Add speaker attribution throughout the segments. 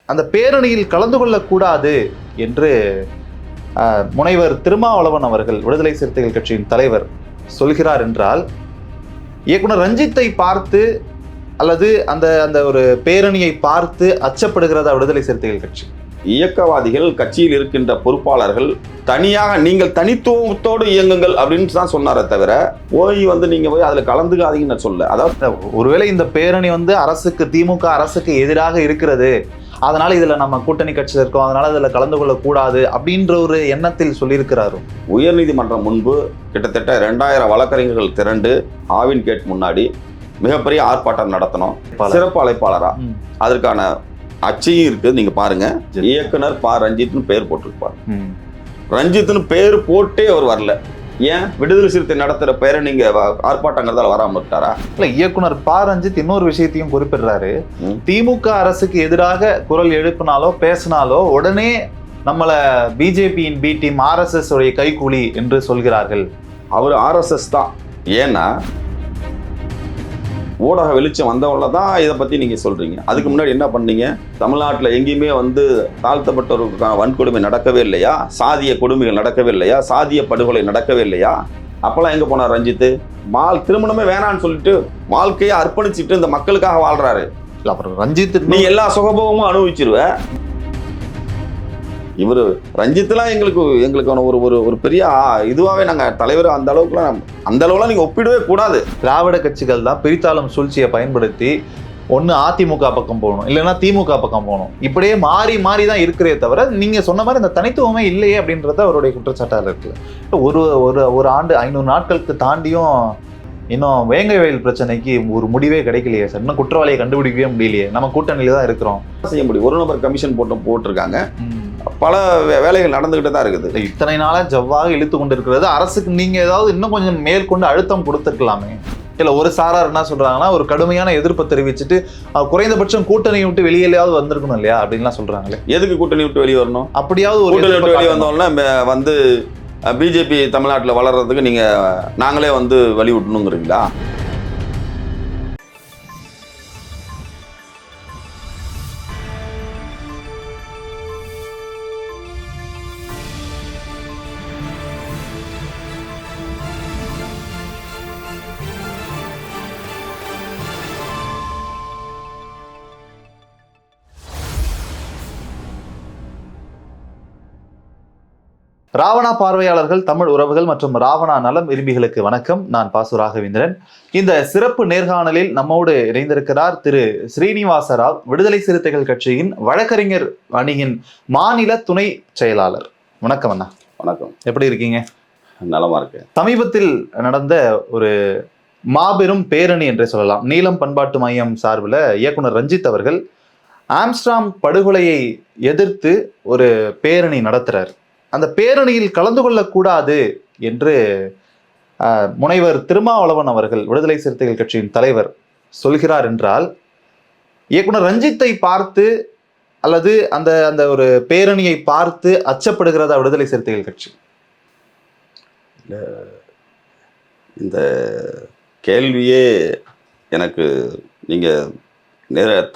Speaker 1: அந்த பேரணியில் கலந்து கொள்ளக்கூடாது என்று முனைவர் திருமாவளவன் அவர்கள், விடுதலை சிறுத்தைகள் கட்சியின் தலைவர், சொல்கிறார் என்றால், இயக்குனர் ரஞ்சித்தை பார்த்து அல்லது அந்த அந்த ஒரு பேரணியை பார்த்து அச்சப்படுகிறதா விடுதலை சிறுத்தைகள் கட்சி?
Speaker 2: இயக்கவாதிகள், கட்சியில் இருக்கின்ற பொறுப்பாளர்கள் தனியாக நீங்கள் தனித்துவத்தோடு இயங்குங்கள் அப்படின்னு தான் சொன்னாரே தவிர நீங்க போய் அதுல கலந்துக்காதீங்கன்னு சொல்ல.
Speaker 1: அதாவது ஒருவேளை இந்த பேரணி அரசுக்கு, திமுக அரசுக்கு எதிராக இருக்கிறது, அதனால இதுல நம்ம கூட்டணி கட்சியில் இருக்கோம், அதனால இதுல கலந்து கொள்ளக்கூடாது அப்படின்ற ஒரு எண்ணத்தில் சொல்லியிருக்கிறாரு.
Speaker 2: உயர்நீதிமன்றம் முன்பு கிட்டத்தட்ட 2000 வழக்கறிஞர்கள் திரண்டு ஆவின் கேட் முன்னாடி மிகப்பெரிய ஆர்ப்பாட்டம் நடத்தணும். சிறப்பு அழைப்பாளரா அதற்கான அச்சையும் இருக்கு, நீங்க பாருங்க. இயக்குனர் ப. ரஞ்சித்னு பெயர் போட்டிருப்பார். ரஞ்சித்னு பெயர் போட்டே அவர் வரல. ஏன் விடுதலை சிறுத்தை நடத்துற பேரை நீங்க ஆர்ப்பாட்டங்கிறதால வராம இருக்காரா?
Speaker 1: இல்ல, இயக்குனர் ப. ரஞ்சித் இன்னொரு விஷயத்தையும் குறிப்பிடுறாரு. திமுக அரசுக்கு எதிராக குரல் எழுப்பினாலோ பேசினாலோ உடனே நம்மள பிஜேபியின் பி டீம், RSS உடைய கைகூலி என்று சொல்கிறார்கள்.
Speaker 2: அவர் RSS தான். ஏன்னா ஊடக வெளிச்சம் வந்தவங்கள தான் இதை பற்றி நீங்கள் சொல்கிறீங்க. அதுக்கு முன்னாடி என்ன பண்ணீங்க? தமிழ்நாட்டில் எங்கேயுமே தாழ்த்தப்பட்டவர்களுக்கான வன்கொடுமை நடக்கவே இல்லையா? சாதிய கொடுமைகள் நடக்கவே இல்லையா? சாதிய படுகொலை நடக்கவே இல்லையா? அப்போல்லாம் எங்கே போனார் ரஞ்சித்து? திருமணமே வேணான்னு சொல்லிட்டு வாழ்க்கையை அர்ப்பணிச்சுட்டு இந்த மக்களுக்காக வாழ்றாரு.
Speaker 1: அப்புறம் ரஞ்சித்
Speaker 2: நீ எல்லா சுகபோகமும் அனுபவிச்சிருவ. இவர் ரஞ்சித்லாம் எங்களுக்கான ஒரு பெரிய இதுவாகவே நாங்கள் தலைவர் அந்த அளவுக்குலாம் நீங்கள் ஒப்பிடவே கூடாது.
Speaker 1: திராவிட கட்சிகள் தான் பிரித்தாளும் சூழ்ச்சியை பயன்படுத்தி ஒன்று அதிமுக பக்கம் போகணும், இல்லைன்னா திமுக பக்கம் போகணும், இப்படியே மாறி மாறி தான் இருக்கிறே தவிர நீங்கள் சொன்ன மாதிரி இந்த தனித்துவமே இல்லையே அப்படின்றத அவருடைய குற்றச்சாட்டாக இருக்குது. ஒரு ஆண்டு 500 நாட்களுக்கு தாண்டியும் இன்னும் வேங்கை வயல் பிரச்சனைக்கு ஒரு முடிவே கிடைக்கலையே சார். இன்னும் குற்றவாளியை கண்டுபிடிக்கவே முடியலையே. நம்ம கூட்டணியில தான் இருக்கிறோம்.
Speaker 2: செய்ய முடியும். ஒரு நபர் கமிஷன் போட்டிருக்காங்க. பல வேலைகள் நடந்துகிட்டு தான் இருக்குது.
Speaker 1: இத்தனை நாளா ஜவ்வாக இழுத்து கொண்டு இருக்கிறது அரசுக்கு. நீங்க ஏதாவது இன்னும் கொஞ்சம் மேற்கொண்டு அழுத்தம் கொடுத்துருக்கலாமே. இல்ல, ஒரு சாரார் என்ன சொல்றாங்கன்னா, ஒரு கடுமையான எதிர்ப்பை தெரிவிச்சுட்டு குறைந்தபட்சம் கூட்டணி விட்டு வெளியிலாவது வந்திருக்கணும் இல்லையா அப்படின்லாம் சொல்றாங்களே.
Speaker 2: எதுக்கு கூட்டணி விட்டு வெளியே வரணும்?
Speaker 1: அப்படியாவது ஒரு
Speaker 2: கூட்டணி விட்டு வெளியே வந்தோம்னா பிஜேபி தமிழ்நாட்டில் வளர்றதுக்கு நீங்க நாங்களே வழி விட்டணுங்கிறீங்களா?
Speaker 1: ராவணா பார்வையாளர்கள், தமிழ் உறவுகள் மற்றும் ராவணா நலம் விரும்பிகளுக்கு வணக்கம். நான் பாசு ராகவேந்திரன். இந்த சிறப்பு நேர்காணலில் நம்மோடு இணைந்திருக்கிறார் திரு ஸ்ரீனிவாச ராவ், விடுதலை சிறுத்தைகள் கட்சியின் வழக்கறிஞர் அணியின் மாநில துணை செயலாளர். வணக்கம் அண்ணா.
Speaker 2: வணக்கம்.
Speaker 1: எப்படி இருக்கீங்க?
Speaker 2: நலமா இருக்கு.
Speaker 1: சமீபத்தில் நடந்த ஒரு மாபெரும் பேரணி என்றே சொல்லலாம். நீலம் பண்பாட்டு மையம் சார்பில் இயக்குனர் ரஞ்சித் அவர்கள் ஆம்ஸ்ட்ராங் படுகொலையை எதிர்த்து ஒரு பேரணி நடத்துறார். அந்த பேரணியில் கலந்து கொள்ளக்கூடாது என்று முனைவர் திருமாவளவன் அவர்கள், விடுதலை சிறுத்தைகள் கட்சியின் தலைவர், சொல்கிறார் என்றால், இயக்குனர் ரஞ்சித்தை பார்த்து அல்லது அந்த அந்த ஒரு பேரணியை பார்த்து அச்சப்படுகிறதா விடுதலை சிறுத்தைகள் கட்சி?
Speaker 2: இந்த கேள்வியே எனக்கு நீங்க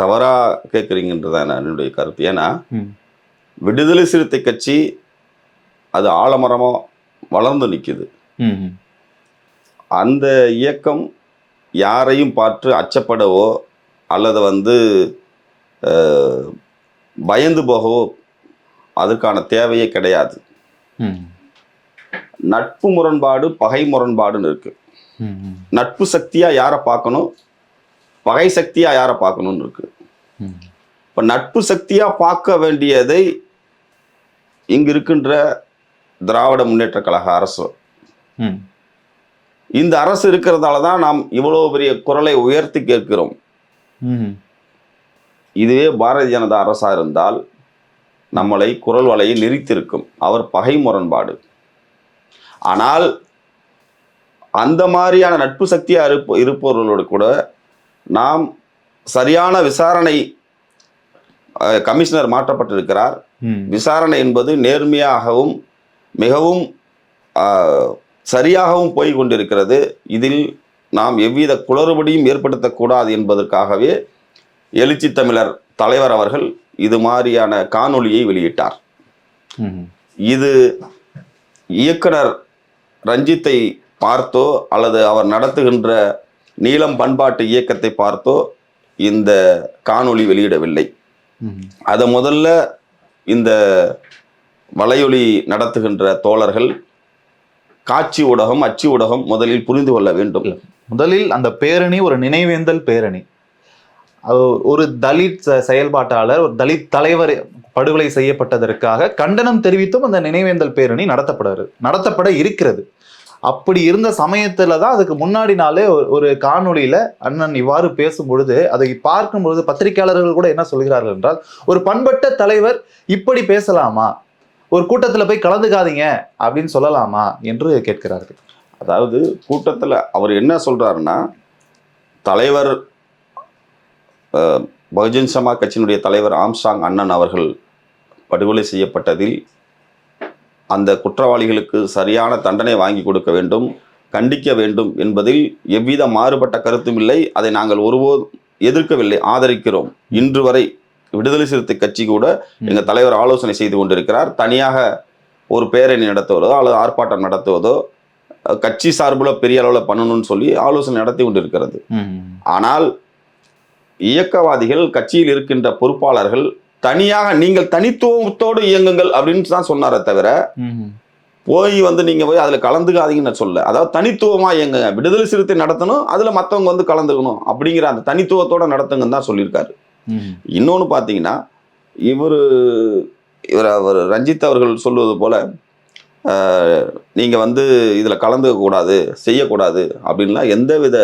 Speaker 2: தவறா கேட்குறீங்கன்றதான் என்னுடைய கருத்து. ஏன்னா விடுதலை சிறுத்தை கட்சி அது ஆலமரமாக வளர்ந்து நிற்குது. அந்த இயக்கம் யாரையும் பார்த்து அச்சப்படவோ அல்லது பயந்து போகவோ அதற்கான தேவையே கிடையாது. நட்பு முரண்பாடு, பகை முரண்பாடுன்னு இருக்கு. நட்பு சக்தியா யாரை பார்க்கணும், பகை சக்தியா யாரை பார்க்கணும்னு இருக்கு. இப்போ நட்பு சக்தியா பார்க்க வேண்டியதை இங்கு இருக்கின்ற திராவிட முன்னேற்ற கழக அரசு, இந்த அரசு இருக்கிறதால தான் நாம் இவ்வளவு பெரிய குரலை உயர்த்தி கேட்கிறோம். இதுவே பாரதிய ஜனதா அரசா இருந்தால் நம்மளை குரல் வலையை நிறுத்தியிருக்கும். அவர் பகை முரண்பாடு. ஆனால் அந்த மாதிரியான நட்பு சக்தியா இருப்பவர்களோடு கூட நாம் சரியான விசாரணை, கமிஷனர் மாற்றப்பட்டிருக்கிறார். விசாரணை என்பது நேர்மையாகவும் மிகவும் சரியாகவும் போய் கொண்டிருக்கிறது. இதில் நாம் எவ்வித குளறுபடியும் ஏற்படுத்தக்கூடாது என்பதற்காகவே எழுச்சி தமிழர் தலைவர் அவர்கள் இது மாதிரியான காணொளியை வெளியிட்டார். இது இயக்குனர் ரஞ்சித்தை பார்த்தோ அல்லது அவர் நடத்துகின்ற நீலம் பண்பாட்டு இயக்கத்தை பார்த்தோ இந்த காணொளி வெளியிடவில்லை. அதை முதல்ல இந்த வலையொலி நடத்துகின்ற தோழர்கள் காட்சி ஊடகம், அச்சு ஊடகம் முதலில் புரிந்து கொள்ள வேண்டும்.
Speaker 1: முதலில் அந்த பேரணி ஒரு நினைவேந்தல் பேரணி. ஒரு தலித் செயல்பாட்டாளர், ஒரு தலித் தலைவர் படுகொலை செய்யப்பட்டதற்காக கண்டனம் தெரிவித்தும் அந்த நினைவேந்தல் பேரணி நடத்தப்பட இருக்கிறது. அப்படி இருந்த சமயத்துல தான் அதுக்கு முன்னாடி நாளே ஒரு காணொளியில அண்ணன் இவ்வாறு பேசும் பொழுது, அதை பார்க்கும் பொழுது பத்திரிகையாளர்கள் கூட என்ன சொல்கிறார்கள் என்றால், ஒரு பண்பட்ட தலைவர் இப்படி பேசலாமா, ஒரு கூட்டத்துல போய் கலந்துக்காதீங்க அப்படின்னு சொல்லலாமா என்று கேட்கிறார்கள்.
Speaker 2: அதாவது கூட்டத்துல அவர் என்ன சொல்றாருன்னா, தலைவர் பகுஜன் சமாஜ் கட்சியினுடைய தலைவர் ஆம்ஸ்ட்ராங் அண்ணன் அவர்கள் படுகொலை செய்யப்பட்டதில் அந்த குற்றவாளிகளுக்கு சரியான தண்டனை வாங்கி கொடுக்க வேண்டும், கண்டிக்க வேண்டும் என்பதில் எவ்வித மாறுபட்ட கருத்தும் இல்லை. அதை நாங்கள் ஒருபோதும் எதிர்க்கவில்லை, ஆதரிக்கிறோம். இன்று வரை விடுதலை சிறுத்தை கட்சி கூட எங்கள் தலைவர் ஆலோசனை செய்து கொண்டிருக்கிறார். தனியாக ஒரு பேரணி நடத்துவதோ அல்லது ஆர்ப்பாட்டம் நடத்துவதோ கட்சி சார்பில் பெரிய அளவில் பண்ணணும்னு சொல்லி ஆலோசனை நடத்தி கொண்டிருக்கிறது. ஆனால் இயக்கவாதிகள், கட்சியில் இருக்கின்ற பொறுப்பாளர்கள் தனியாக நீங்கள் தனித்துவத்தோடு இயங்குங்கள் அப்படின்னு தான் சொன்னாரே தவிர, போய் நீங்க போய் அதுல கலந்துக்காதீங்கன்னு சொல்ல. அதாவது தனித்துவமா இயங்குங்க, விடுதலை சிறுத்தை நடத்தணும், அதுல மத்தவங்க கலந்துக்கணும் அப்படிங்கிற அந்த தனித்துவத்தோட நடத்துங்கன்னு தான் சொல்லியிருக்காரு. இன்னொன்னு பாத்தீங்கன்னா, இவர் அவர் ரஞ்சித் அவர்கள் சொல்வது போல நீங்க இதுல கலந்துக்க கூடாது, செய்யக்கூடாது அப்படின்லாம் எந்தவித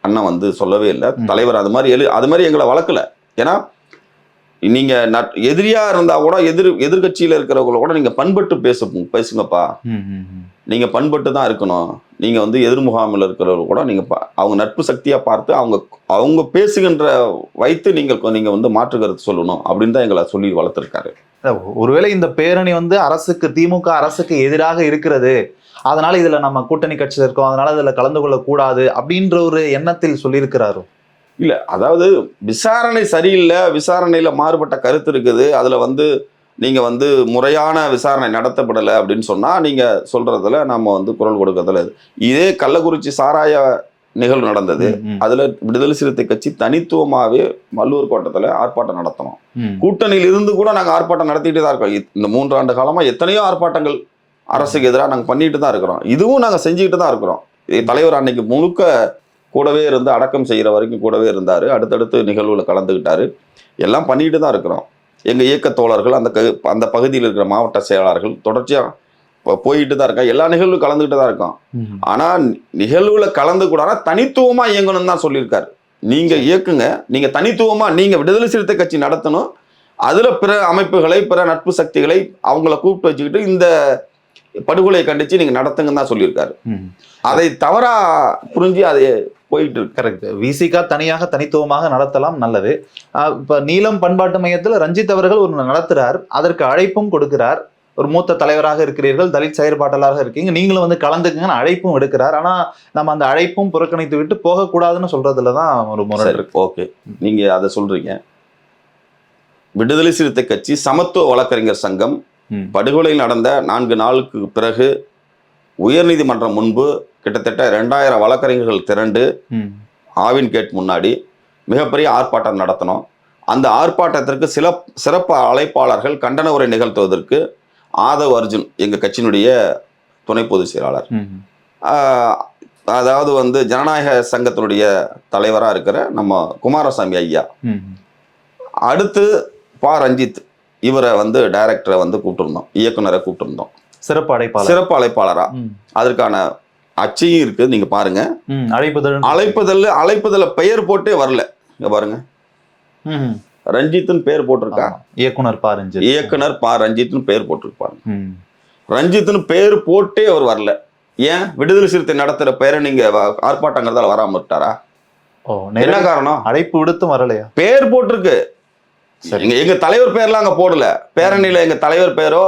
Speaker 2: அண்ணன் சொல்லவே இல்லை. தலைவர் அது மாதிரி எங்களை வளர்க்கல. ஏன்னா நீங்க எதிரியா இருந்தா கூட எதிர்கட்சியில இருக்கிறவங்கள கூட நீங்க பண்பட்டு பேசுங்கப்பா, நீங்க பண்பட்டு தான் இருக்கணும். நீங்க எதிர் முகாமில் இருக்கிறவங்க கூட நீங்க அவங்க நட்பு சக்தியா பார்த்து அவங்க பேசுகின்ற வைத்து நீங்க மாற்று கருத்து சொல்லணும் அப்படின்னு தான் எங்களை சொல்லி வளர்த்திருக்காரு.
Speaker 1: ஒருவேளை இந்த பேரணி அரசுக்கு, திமுக அரசுக்கு எதிராக இருக்கிறது, அதனால இதுல நம்ம கூட்டணி கட்சியில இருக்கோம், அதனால இதுல கலந்து கொள்ள கூடாது அப்படின்ற ஒரு எண்ணத்தில் சொல்லியிருக்கிறாரோ?
Speaker 2: இல்ல, அதாவது விசாரணை சரியில்லை, விசாரணையில மாறுபட்ட கருத்து இருக்குது, அதுல நீங்க முறையான விசாரணை நடத்தப்படலை அப்படின்னு சொன்னா நீங்க சொல்றதுல நம்ம குரல் கொடுக்கறதுல. இதே கள்ளக்குறிச்சி சாராய நிகழ்வு நடந்தது. அதுல விடுதலை சிறுத்தை கட்சி தனித்துவமாவே வள்ளுவர் கோட்டத்துல ஆர்ப்பாட்டம் நடத்தணும். கூட்டணியில் இருந்து கூட நாங்க ஆர்ப்பாட்டம் நடத்திட்டு தான் இருக்கோம். இந்த 3 ஆண்டு காலமா எத்தனையோ ஆர்ப்பாட்டங்கள் அரசுக்கு எதிராக நாங்க பண்ணிட்டு தான் இருக்கிறோம். இதுவும் நாங்க செஞ்சுக்கிட்டு தான் இருக்கிறோம். தலைவர் அன்னைக்கு முழுக்க கூடவே இருந்து அடக்கம் செய்கிற வரைக்கும் கூடவே இருந்தார். அடுத்தடுத்து நிகழ்வுல கலந்துக்கிட்டாரு. எல்லாம் பண்ணிட்டு தான் இருக்கிறோம். எங்கள் இயக்க தோழர்கள், அந்த பகுதியில் இருக்கிற மாவட்ட செயலாளர்கள் தொடர்ச்சியாக போயிட்டு தான் இருக்காங்க. எல்லா நிகழ்வும் கலந்துக்கிட்டு தான் இருக்கோம். ஆனால் நிகழ்வுல கலந்து கூடாது, தனித்துவமாக இயங்கணும்னு தான் சொல்லியிருக்காரு. நீங்கள் இயக்குங்க, நீங்கள் தனித்துவமாக நீங்கள் விடுதலை சிறுத்தை கட்சி நடத்தணும். அதில் பிற அமைப்புகளை, பிற நட்பு சக்திகளை அவங்கள கூப்பிட்டு வச்சுக்கிட்டு இந்த படுகொலையை கண்டிச்சு நீங்கள் நடத்துங்கன்னு தான் சொல்லியிருக்காரு. அதை தவறா புரிஞ்சு அதை போயிட்டு இருக்கு.
Speaker 1: கரெக்ட். விசிகா தனியாக தனித்துவமாக நடத்தலாம், நல்லது. இப்ப நீலம் பண்பாட்டு மையத்தில் ரஞ்சித் அவர்கள் ஒரு நடத்துறார், அதற்கு அழைப்பும் கொடுக்கிறார். ஒரு மூத்த தலைவராக இருக்கிறீர்கள், தலித் செயற்பாட்டாளராக இருக்கீங்க, நீங்களும் கலந்துக்குங்கன்னு அழைப்பும் எடுக்கிறார். ஆனா நம்ம அந்த அழைப்பும் புறக்கணித்து விட்டு போகக்கூடாதுன்னு சொல்றதுலதான் ஒரு முறை இருக்கு.
Speaker 2: ஓகே, நீங்க அதை சொல்றீங்க. விடுதலை சிறுத்தை கட்சி சமத்துவ வழக்கறிஞர் சங்கம் படுகொலை நடந்த 4 நாளுக்கு பிறகு உயர்நீதிமன்றம் முன்பு கிட்டத்தட்ட 2000 வழக்கறிஞர்கள் திரண்டு ஆவின் கேட் முன்னாடி மிகப்பெரிய ஆர்ப்பாட்டம் நடத்தணும். அந்த ஆர்ப்பாட்டத்திற்கு சிறப்பு அழைப்பாளர்கள் கண்டன உரை நிகழ்த்துவதற்கு ஆதவ் அர்ஜுன், எங்க கட்சியினுடைய துணை பொதுச் செயலாளர், அதாவது ஜனநாயக சங்கத்தினுடைய தலைவராக இருக்கிற நம்ம குமாரசாமி ஐயா, அடுத்து ரஞ்சித், இவரை டைரக்டரை கூப்பிட்டுருந்தோம், இயக்குனரை கூப்பிட்டுருந்தோம், சிறப்பு அழைப்பாளரா. அதற்கான அச்சையும் இருக்கு, நீங்க பாருங்க. அழைப்புதல் பெயர் போட்டே வரல, இங்க பாருங்க, ரஞ்சித்னு பேர் போட்டிருக்கா,
Speaker 1: இயக்குனர்
Speaker 2: பா ரஞ்சித்னு பேர் போட்டிருப்பாங்க. ரஞ்சித்னு பேர் போட்டே அவர் வரல. ஏன்? விடுதலை சிறுத்தை நடத்துற பேரை நீங்க ஆர்ப்பாட்டங்கிறதால வராம விட்டாரா? என்ன காரணம்?
Speaker 1: அழைப்பு விடுத்தும் வரலையா?
Speaker 2: பேர் போட்டிருக்கு. எங்க தலைவர் பேர்லாம் அங்க போடல. பேரணியில எங்க தலைவர் பேரோ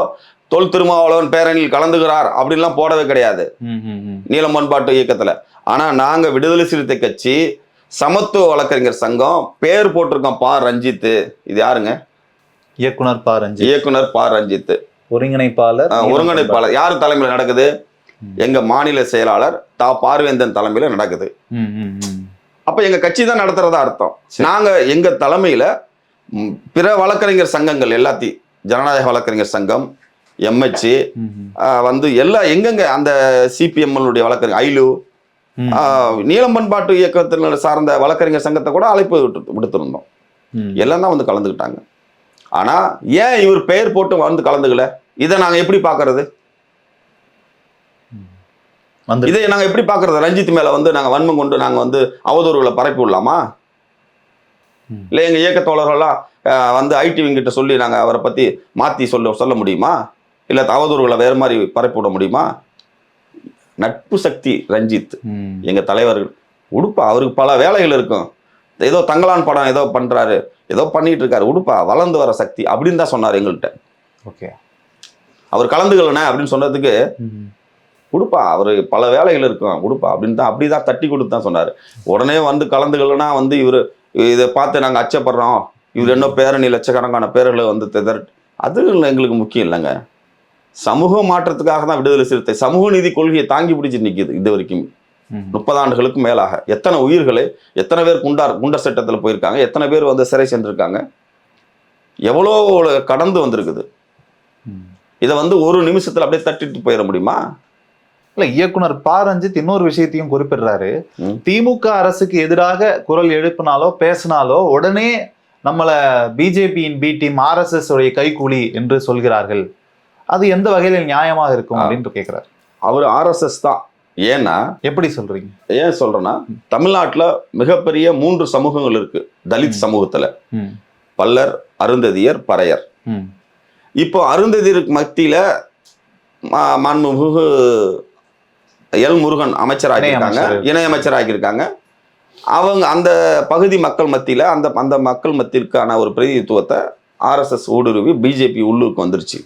Speaker 2: தொல் திருமாவளவன் பேரணியில் கலந்துகிறார் அப்படின்லாம் போடவே கிடையாது நீலம் பண்பாட்டு இயக்கத்துல. ஆனா நாங்க விடுதலை சிறுத்தை கட்சி சமத்துவ வழக்கறிஞர் சங்கம் பேர் போட்டிருக்கோம், ரஞ்சித். இது யாருங்க?
Speaker 1: இயக்குனர் ப. ரஞ்சித்.
Speaker 2: இயக்குனர் ப. ரஞ்சித்.
Speaker 1: ஒருங்கிணைப்பாளர்
Speaker 2: யாரு தலைமையில நடக்குது? எங்க மாநில செயலாளர் பார்வேந்தன் தலைமையில நடக்குது. அப்ப எங்க கட்சி தான் நடத்துறதா அர்த்தம். நாங்க எங்க தலைமையில பிற வழக்கறிஞர் சங்கங்கள் எல்லாத்தையும், ஜனநாயக வழக்கறிஞர் சங்கம், எம்ஹெச் வந்து எல்லா எங்கெங்க அந்த சிபிஎம் வழக்கறிஞர் ஐலு, நீலம் பண்பாட்டு இயக்கத்தினர் சார்ந்த வழக்கறிஞர் சங்கத்தை கூட அழைப்பு விடுத்திருந்தோம். எல்லாம் தான் வந்து கலந்துக்கிட்டாங்க. ஆனா ஏன் இவர் பெயர் போட்டு வந்து கலந்துக்கல? இதை நாங்க எப்படி பாக்குறது? இதை நாங்க எப்படி பாக்குறது? ரஞ்சித் மேல வந்து நாங்க வன்மம் கொண்டு நாங்க வந்து அவதூறுகளை பரப்பி விடலாமா? இல்ல எங்க இயக்க தோழர்கள்லாம் வந்து ஐடி விங்கிட்ட சொல்லி நாங்க அவரை பத்தி மாத்தி சொல்ல முடியுமா? இல்ல அவதூறுகளை வேற மாதிரி பரப்பி விட முடியுமா? நட்பு சக்தி ரஞ்சித் எங்க தலைவர்கள் உடுப்பா, அவருக்கு பல வேலைகள் இருக்கும். ஏதோ தங்கலான் படம் ஏதோ பண்றாரு, ஏதோ பண்ணிட்டு இருக்காரு, உடுப்பா வளர்ந்து வர சக்தி அப்படின்னு தான் சொன்னார் எங்கள்கிட்ட. ஓகே, அவர் கலந்துக்கலண்ணே அப்படின்னு சொன்னதுக்கு உடுப்பா அவரு பல வேலைகள் இருக்கும் உடுப்பா அப்படின்னு தான் அப்படிதான் தட்டி கொடுத்து தான் சொன்னாரு. உடனே வந்து கலந்துக்கலன்னா வந்து இவரு இதை பார்த்து நாங்க அச்சப்படுறோம், இவர் என்ன பேரணி லட்சக்கணக்கான பேர்களை வந்து அது எங்களுக்கு முக்கியம் இல்லைங்க. சமூக மாற்றத்துக்காக தான் விடுதலை சிறுத்தை சமூக நீதி கொள்கையை தாங்கி பிடிச்சி நிற்கிது. இது வரைக்கும் 30 ஆண்டுகளுக்கு மேலாக எத்தனை உயிர்களை, எத்தனை பேர் குண்டர் சட்டத்தில் போயிருக்காங்க, எத்தனை பேர் வந்து சிறை சென்றிருக்காங்க, எவ்வளோ கடந்து வந்திருக்குது. இதை வந்து ஒரு நிமிஷத்துல அப்படியே தட்டிட்டு போயிட முடியுமா?
Speaker 1: இல்ல, இயக்குனர் ப. ரஞ்சித் இன்னொரு விஷயத்தையும் குறிப்பிடுறாரு. திமுக அரசுக்கு எதிராக குரல் எழுப்பினாலோ பேசினாலோ உடனே நம்மள பிஜேபியின் பி டீம், RSS உடைய கைக்கூலி என்று சொல்கிறார்கள். அது எந்த வகையில நியாயமாக இருக்கும் அப்படின்னு கேட்கிறார். அவர்
Speaker 2: RSS தான். ஏன்னா
Speaker 1: எப்படி சொல்றீங்க?
Speaker 2: ஏன் சொல்றேன்னா, தமிழ்நாட்டுல மிகப்பெரிய 3 சமூகங்கள் இருக்கு. தலித் சமூகத்துல பல்லர், அருந்ததியர், பறையர். இப்போ அருந்ததியர் மத்தியில மாண்புமிகு எல். முருகன் அமைச்சராகியிருக்காங்க, இணை அமைச்சராகியிருக்காங்க. அவங்க அந்த பகுதி மக்கள் மத்தியில அந்த மக்கள் மத்திற்கான ஒரு பிரதிநிதித்துவத்தை RSS ஊடுருவி பிஜேபி உள்ளூருக்கு வந்துருச்சு.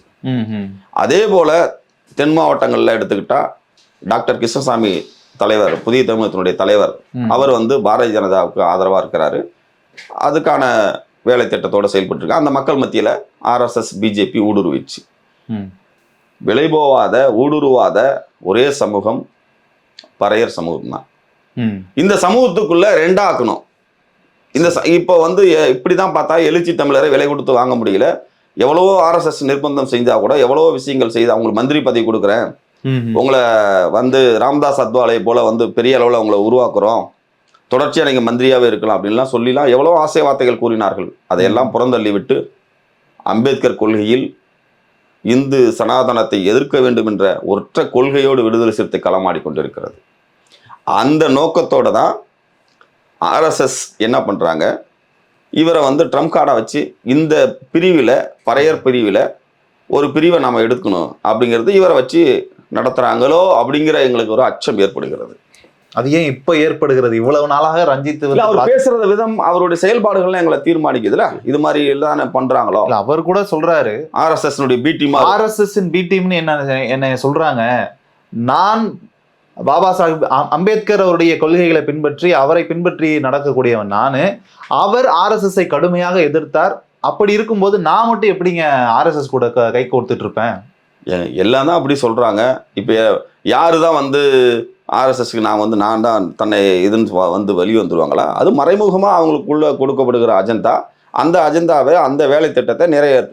Speaker 2: அதே போல தென் மாவட்டங்கள்ல எடுத்துக்கிட்டா டாக்டர் கிருஷ்ணசாமி தலைவர், புதிய தமிழகத்தினுடைய தலைவர், அவர் வந்து பாரதிய ஜனதாவுக்கு ஆதரவா இருக்கிறாரு. அதுக்கான வேலை திட்டத்தோட செயல்பட்டு இருக்காங்க. அந்த மக்கள் மத்தியில RSS பிஜேபி ஊடுருவிச்சு. விளைபோவாத ஊடுருவாத ஒரே சமூகம் பறையர் சமூகம் தான். இந்த சமூகத்துக்குள்ள ரெண்டாக்கணும். இந்த இப்போ வந்து இப்படிதான் பார்த்தா எழுச்சி தமிழரை விலை கொடுத்து வாங்க முடியல. எவ்வளவோ RSS நிர்பந்தம் செஞ்சா கூட, எவ்வளவோ விஷயங்கள் செய்து அவங்களுக்கு மந்திரி பதவி கொடுக்குறேன், உங்களை வந்து ராம்தாஸ் அத்வாலை போல வந்து பெரிய அளவில் உங்களை உருவாக்குறோம், தொடர்ச்சியாக நீங்கள் மந்திரியாவே இருக்கலாம் அப்படின்லாம் சொல்லிலாம் எவ்வளோ ஆசை வார்த்தைகள் கூறினார்கள். அதையெல்லாம் புறந்தள்ளி விட்டு அம்பேத்கர் கொள்கையில் இந்து சனாதனத்தை எதிர்க்க வேண்டும் என்ற ஒற்றை கொள்கையோடு விடுதலை சிறுத்தை களமாடி கொண்டிருக்கிறது. அந்த நோக்கத்தோட தான் RSS என்ன பண்றாங்க, இவரை வந்து ட்ரம்ப் கார்டை வச்சு இந்த பிரிவில், பறையர் பிரிவில் ஒரு பிரிவை நாம எடுக்கணும் அப்படிங்கிறது இவரை வச்சு நடத்துறாங்களோ அப்படிங்கிற எங்களுக்கு ஒரு அச்சம் ஏற்படுகிறது.
Speaker 1: அது ஏன் இப்ப ஏற்படுகிறது? இவ்வளவு நாளாக ரஞ்சித்
Speaker 2: அவர் பேசுறது விதம், அவருடைய செயல்பாடுகள் எங்களை தீர்மானிக்குதுல. இது மாதிரி எல்லாம் பண்றாங்களோ?
Speaker 1: அவர் கூட சொல்றாரு
Speaker 2: RSS B team,
Speaker 1: RSS B டீம்னு என்ன சொல்றாங்க. நான் பாபா சாஹிப் அம்பேத்கர் அவருடைய கொள்கைகளை பின்பற்றி அவரை பின்பற்றி நடக்கக்கூடியவன் நானு. அவர் RSS கடுமையாக எதிர்த்தார். அப்படி இருக்கும்போது நான் மட்டும் எப்படிங்க RSS கூட கை கோர்த்துட்டு இருப்பேன்?
Speaker 2: எல்லாம் தான் அப்படி சொல்றாங்க. இப்ப யாருதான் வந்து RSSக்கு நான் தான் தன்னை இதுன்னு வந்து வெளியே வந்துருவாங்களா? அது மறைமுகமா அவங்களுக்குள்ள கொடுக்கப்படுகிற அஜெண்டா. அந்த அஜெண்டாவை, அந்த வேலை திட்டத்தை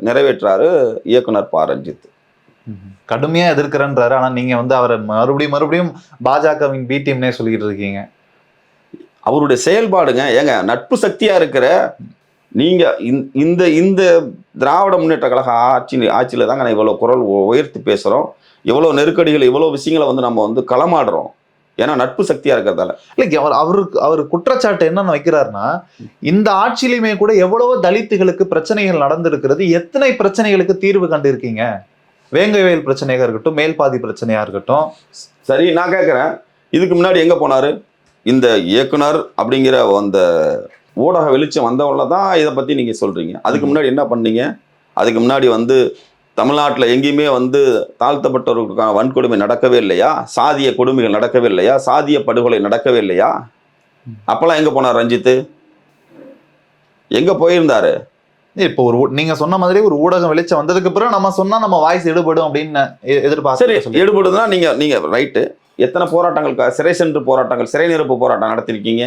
Speaker 2: நிறைவேற்றாரு இயக்குனர் ப. ரஞ்சித்.
Speaker 1: கடுமையா எதிர்க்கிறன்றாரு. ஆனா நீங்க வந்து அவரை மறுபடியும் பாஜகவின் பி டீம்னே சொல்லிட்டு இருக்கீங்க.
Speaker 2: அவருடைய செயல்பாடுங்க, ஏங்க நட்பு சக்தியா இருக்கிற நீங்க இந்த இந்த திராவிட முன்னேற்ற கழக ஆட்சியில தாங்க நான் இவ்வளவு குரல் உயர்த்தி பேசுறோம். இவ்வளவு நெருக்கடிகள், இவ்வளவு விஷயங்களை வந்து நம்ம வந்து களமாடுறோம். ஏன்னா நட்பு சக்தியா இருக்கிறதால.
Speaker 1: இல்ல, அவர் குற்றச்சாட்டு என்னன்னு வைக்கிறாருன்னா, இந்த ஆட்சியிலுமே கூட எவ்வளவோ தலித்துகளுக்கு பிரச்சனைகள் நடந்திருக்கிறது. எத்தனை பிரச்சனைகளுக்கு தீர்வு கண்டிருக்கீங்க? வேங்கவேல் பிரச்சனையா இருக்கட்டும், மேல்பாதி பிரச்சனையா இருக்கட்டும்.
Speaker 2: சரி, நான் கேட்கிறேன், இதுக்கு முன்னாடி எங்க போனாரு? இந்த இயக்குனர் அப்படிங்கிற அந்த ஊடக வெளிச்சம் வந்தவங்கள தான் இதை பத்தி நீங்க சொல்றீங்க. அதுக்கு முன்னாடி என்ன பண்ணீங்க? அதுக்கு முன்னாடி வந்து தமிழ்நாட்டில் எங்கேயுமே வந்து தாழ்த்தப்பட்டவர்களுக்கான வன்கொடுமை நடக்கவே இல்லையா? சாதிய கொடுமைகள் நடக்கவே இல்லையா? சாதிய படுகொலை நடக்கவே இல்லையா? அப்பெல்லாம் எங்க போனார் ரஞ்சித்? எங்க போயிருந்தாரு?
Speaker 1: இப்போ நீங்க சொன்ன மாதிரி ஒரு ஊடகம் வெளிச்சம் வந்ததுக்கு பிறகு நம்ம சொன்னா நம்ம வாய்ஸ் எடுபடும் அப்படின்னு
Speaker 2: சரி,
Speaker 1: எதிர்பார்த்து
Speaker 2: எடுபடுதுன்னா நீங்க ரைட்டு. எத்தனை போராட்டங்கள், சிறை சென்று போராட்டங்கள், சிறை நிரப்பு போராட்டம் நடத்திருக்கீங்க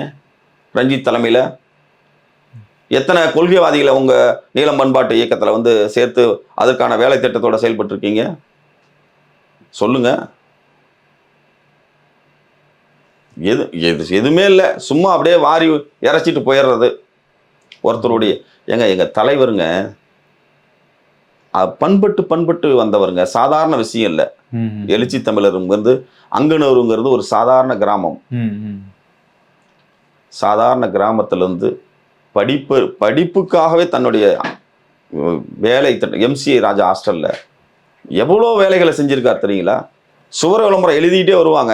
Speaker 2: ரஞ்சித் தலைமையில? எத்தனை கொள்கைவாதிகளை உங்க நீலம் பண்பாட்டு இயக்கத்துல வந்து சேர்த்து அதற்கான வேலை திட்டத்தோட செயல்பட்டு இருக்கீங்க சொல்லுங்க. எதுவுமே இல்லை, சும்மா அப்படியே வாரி இறைச்சிட்டு போயிடுறது ஒருத்தருடைய. எங்க தலைவருங்க பண்பட்டு வந்தவருங்க, சாதாரண விஷயம் இல்லை. எழுச்சி தமிழருங்கிறது அங்கனூருங்கிறது ஒரு சாதாரண கிராமம். சாதாரண கிராமத்திலிருந்து படிப்புக்காகவே தன்னுடைய வேலை எம்சிஐ ராஜா ஹாஸ்டல்ல எவ்வளோ வேலைகளை செஞ்சிருக்கார் தெரியுங்களா? சுவர விளம்பரம் எழுதிட்டே வருவாங்க.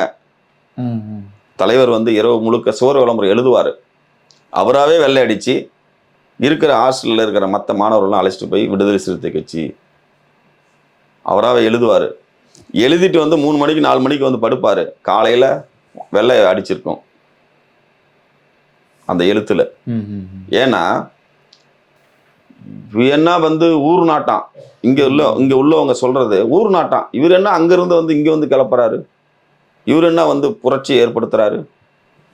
Speaker 2: தலைவர் வந்து இரவு முழுக்க சுவர விளம்பரம் எழுதுவார். அவராகவே வெள்ளை அடித்து இருக்கிற ஹாஸ்டலில் இருக்கிற மற்ற மாணவர்கள்லாம் அழைச்சிட்டு போய் விடுதலை சிறுத்தை கட்சி அவராகவே எழுதுவார். எழுதிட்டு வந்து 3 மணிக்கு 4 மணிக்கு வந்து படுப்பார். காலையில் வெள்ளை அடிச்சிருக்கோம் அந்த எழுத்துல. ஏன்னா என்ன வந்து ஊர் நாட்டான், இங்க உள்ளவங்க சொல்றது ஊர் நாட்டான். இவர் என்ன அங்கிருந்து வந்து இங்க வந்து கிளப்புறாரு, இவர் என்ன வந்து புரட்சி ஏற்படுத்துறாரு,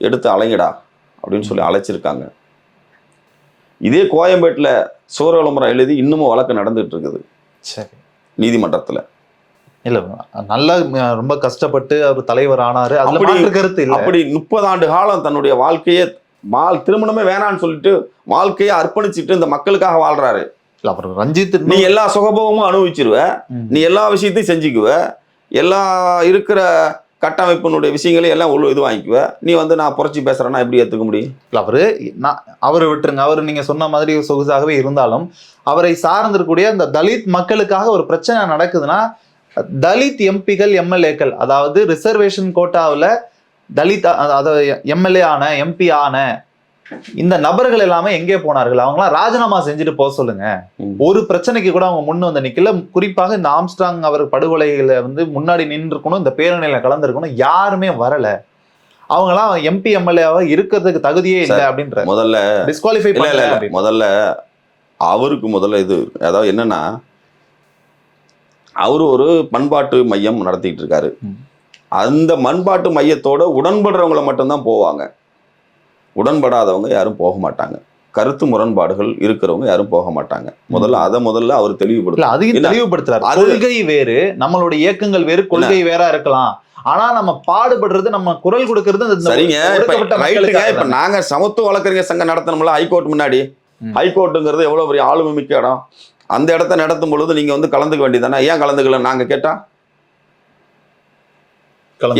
Speaker 2: எடுத்து அலைங்கடா அப்படின்னு சொல்லி அழைச்சிருக்காங்க. இதே கோயம்பேட்டில் சோர விளம்பரம் எழுதி இன்னமும் வழக்கு நடந்துட்டு இருக்குது.
Speaker 1: சரி,
Speaker 2: நீதிமன்றத்துல.
Speaker 1: இல்ல நல்லா ரொம்ப கஷ்டப்பட்டு அவர் தலைவர் ஆனாரு, கருத்து இல்லை. அப்படி
Speaker 2: 30 ஆண்டு காலம் தன்னுடைய வாழ்க்கையே திருமணமே வேணான்னு சொல்லிட்டு வாழ்க்கையை அர்ப்பணிச்சுட்டு இந்த மக்களுக்காக வாழ்றாரு.
Speaker 1: அவர் ரஞ்சித்
Speaker 2: நீ எல்லா சுகபோகமும் அனுபவிச்சிருவ, நீ எல்லா விஷயத்தையும் செஞ்சுக்குவ, எல்லா இருக்கிற கட்டமைப்பினுடைய விஷயங்களையும் எல்லாம் இது வாங்கிக்குவ. நீ வந்து நான் புரட்சி பேசுறேன்னா எப்படி ஏத்துக்க முடியும்?
Speaker 1: அவரை விட்டுருங்க. அவர் நீங்க சொன்ன மாதிரி சொகுசாகவே இருந்தாலும் அவரை சார்ந்திருக்கக்கூடிய அந்த தலித் மக்களுக்காக ஒரு பிரச்சனை நடக்குதுன்னா, தலித் எம்பிகள் எம்எல்ஏக்கள், அதாவது ரிசர்வேஷன் கோட்டாவில் தலித் அதாவது எம்எல்ஏ ஆன எம்பி ஆன இந்த நபர்கள் எல்லாமே எங்கே போனார்கள்? அவங்களாம் ராஜினாமா செஞ்சுட்டு போக சொல்லுங்க. ஒரு பிரச்சனைக்கு கூட அவங்க முன் வந்து நிக்கல. குறிப்பாக இந்த ஆம்ஸ்ட்ராங் அவர் படுகொலையில வந்து முன்னாடி நின்றுக்கணும், இந்த பேரணியில கலந்துருக்கணும், யாருமே வரல. அவங்களாம் எம்பி எம்எல்ஏவா இருக்கிறதுக்கு தகுதியே இல்லை அப்படின்ற
Speaker 2: முதல்ல
Speaker 1: டிஸ்குவாலிஃபை பண்ணல.
Speaker 2: முதல்ல இது அதாவது என்னன்னா, அவரு ஒரு பண்பாட்டு மையம் நடத்திட்டு இருக்காரு. அந்த பண்பாட்டு மையத்தோட உடன்படுறவங்களை மட்டும்தான் போவாங்க, உடன்படாதவங்க யாரும் போக மாட்டாங்க. கருத்து முரண்பாடுகள் இருக்கிறவங்க யாரும் போக மாட்டாங்க. முதல்ல அவர்
Speaker 1: தெளிவுபடுத்துறாரு. கொள்கை வேறு, நம்மளுடைய இயக்கங்கள் வேறு, கொள்கை வேற இருக்கலாம். ஆனா நம்ம பாடுபடுறது, நம்ம குரல் கொடுக்கறது
Speaker 2: சரிங்க. இப்ப நாங்க சமத்துவ வழக்கறிஞர் சங்கம் நடத்தணும்ல ஹைகோர்ட் முன்னாடி. ஹைகோர்ட்டுங்கிறது எவ்வளவு பெரிய ஆளுமை மிக்க இடம். அந்த இடத்த நடத்தும் பொழுது நீங்க வந்து கலந்துக்க வேண்டியதானே? ஏன் கலந்துக்கல நாங்க கேட்டா?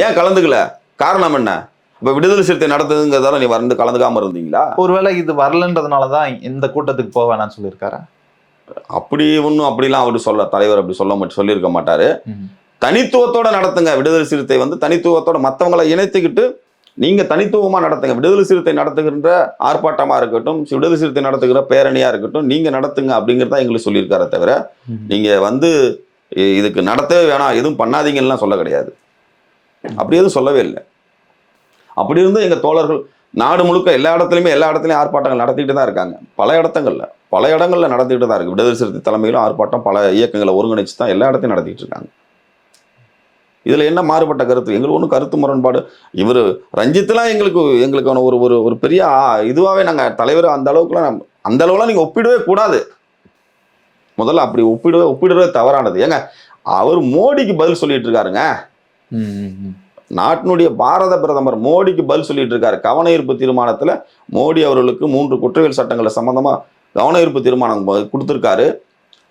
Speaker 2: ஏன் கலந்துக்கல? காரணம் என்ன? இப்ப விடுதலை சிறுத்தை நடத்துதுங்கிறதால நீ வந்து கலந்துக்காம இருந்தீங்களா?
Speaker 1: ஒருவேளை இது வரலன்றதுனாலதான் இந்த கூட்டத்துக்கு போக வேணாம்னு சொல்லியிருக்காரு.
Speaker 2: அப்படி ஒன்றும் அப்படிலாம் அவர் தலைவர் அப்படி சொல்லியிருக்க மாட்டாரு. தனித்துவத்தோட நடத்துங்க. விடுதலை சிறுத்தை வந்து தனித்துவத்தோட மற்றவங்களை இணைத்துக்கிட்டு நீங்க தனித்துவமா நடத்துங்க. விடுதலை சிறுத்தை நடத்துகின்ற ஆர்ப்பாட்டமா இருக்கட்டும், விடுதலை சிறுத்தை நடத்துகிற பேரணியா இருக்கட்டும், நீங்க நடத்துங்க அப்படிங்கிறதா எங்களுக்கு சொல்லியிருக்காரே தவிர நீங்க வந்து இதுக்கு நடத்தவே வேணாம், எதுவும் பண்ணாதீங்கலாம் சொல்ல கிடையாது. அப்படி எதுவும் சொல்லவே இல்லை. அப்படி இருந்து எங்க தோழர்கள் நாடு முழுக்க எல்லா இடத்துலையும் ஆர்ப்பாட்டங்கள் நடத்திட்டு தான் இருக்காங்க. பல இடங்கள்ல நடத்திட்டு தான் இருக்கு. விடுதலை சிறுத்தை தலைமையிலும் ஆர்ப்பாட்டம் பல இயக்கங்களை ஒருங்கிணைச்சு தான் எல்லா இடத்தையும் நடத்திட்டு இருக்காங்க. இதுல என்ன மாறுபட்ட கருத்து? எங்களுக்கு ஒன்றும் கருத்து முரண்பாடு. இவர் ரஞ்சித்லாம் எங்களுக்கான ஒரு பெரிய இதுவாகவே நாங்கள் தலைவர் அந்த அளவுக்குலாம் நீங்க ஒப்பிடவே கூடாது. முதல்ல அப்படி ஒப்பிடுறதே தவறானது. ஏங்க அவர் மோடிக்கு பதில் சொல்லிட்டு இருக்காருங்க. நாட்டினுடைய பாரத பிரதமர் மோடிக்கு பதில் சொல்லிட்டு இருக்காரு. கவன ஈர்ப்பு தீர்மானத்துல மோடி அவர்களுக்கு 3 குற்றவியல் சட்டங்கள் சம்பந்தமா கவன ஈர்ப்பு தீர்மானம் கொடுத்திருக்காரு.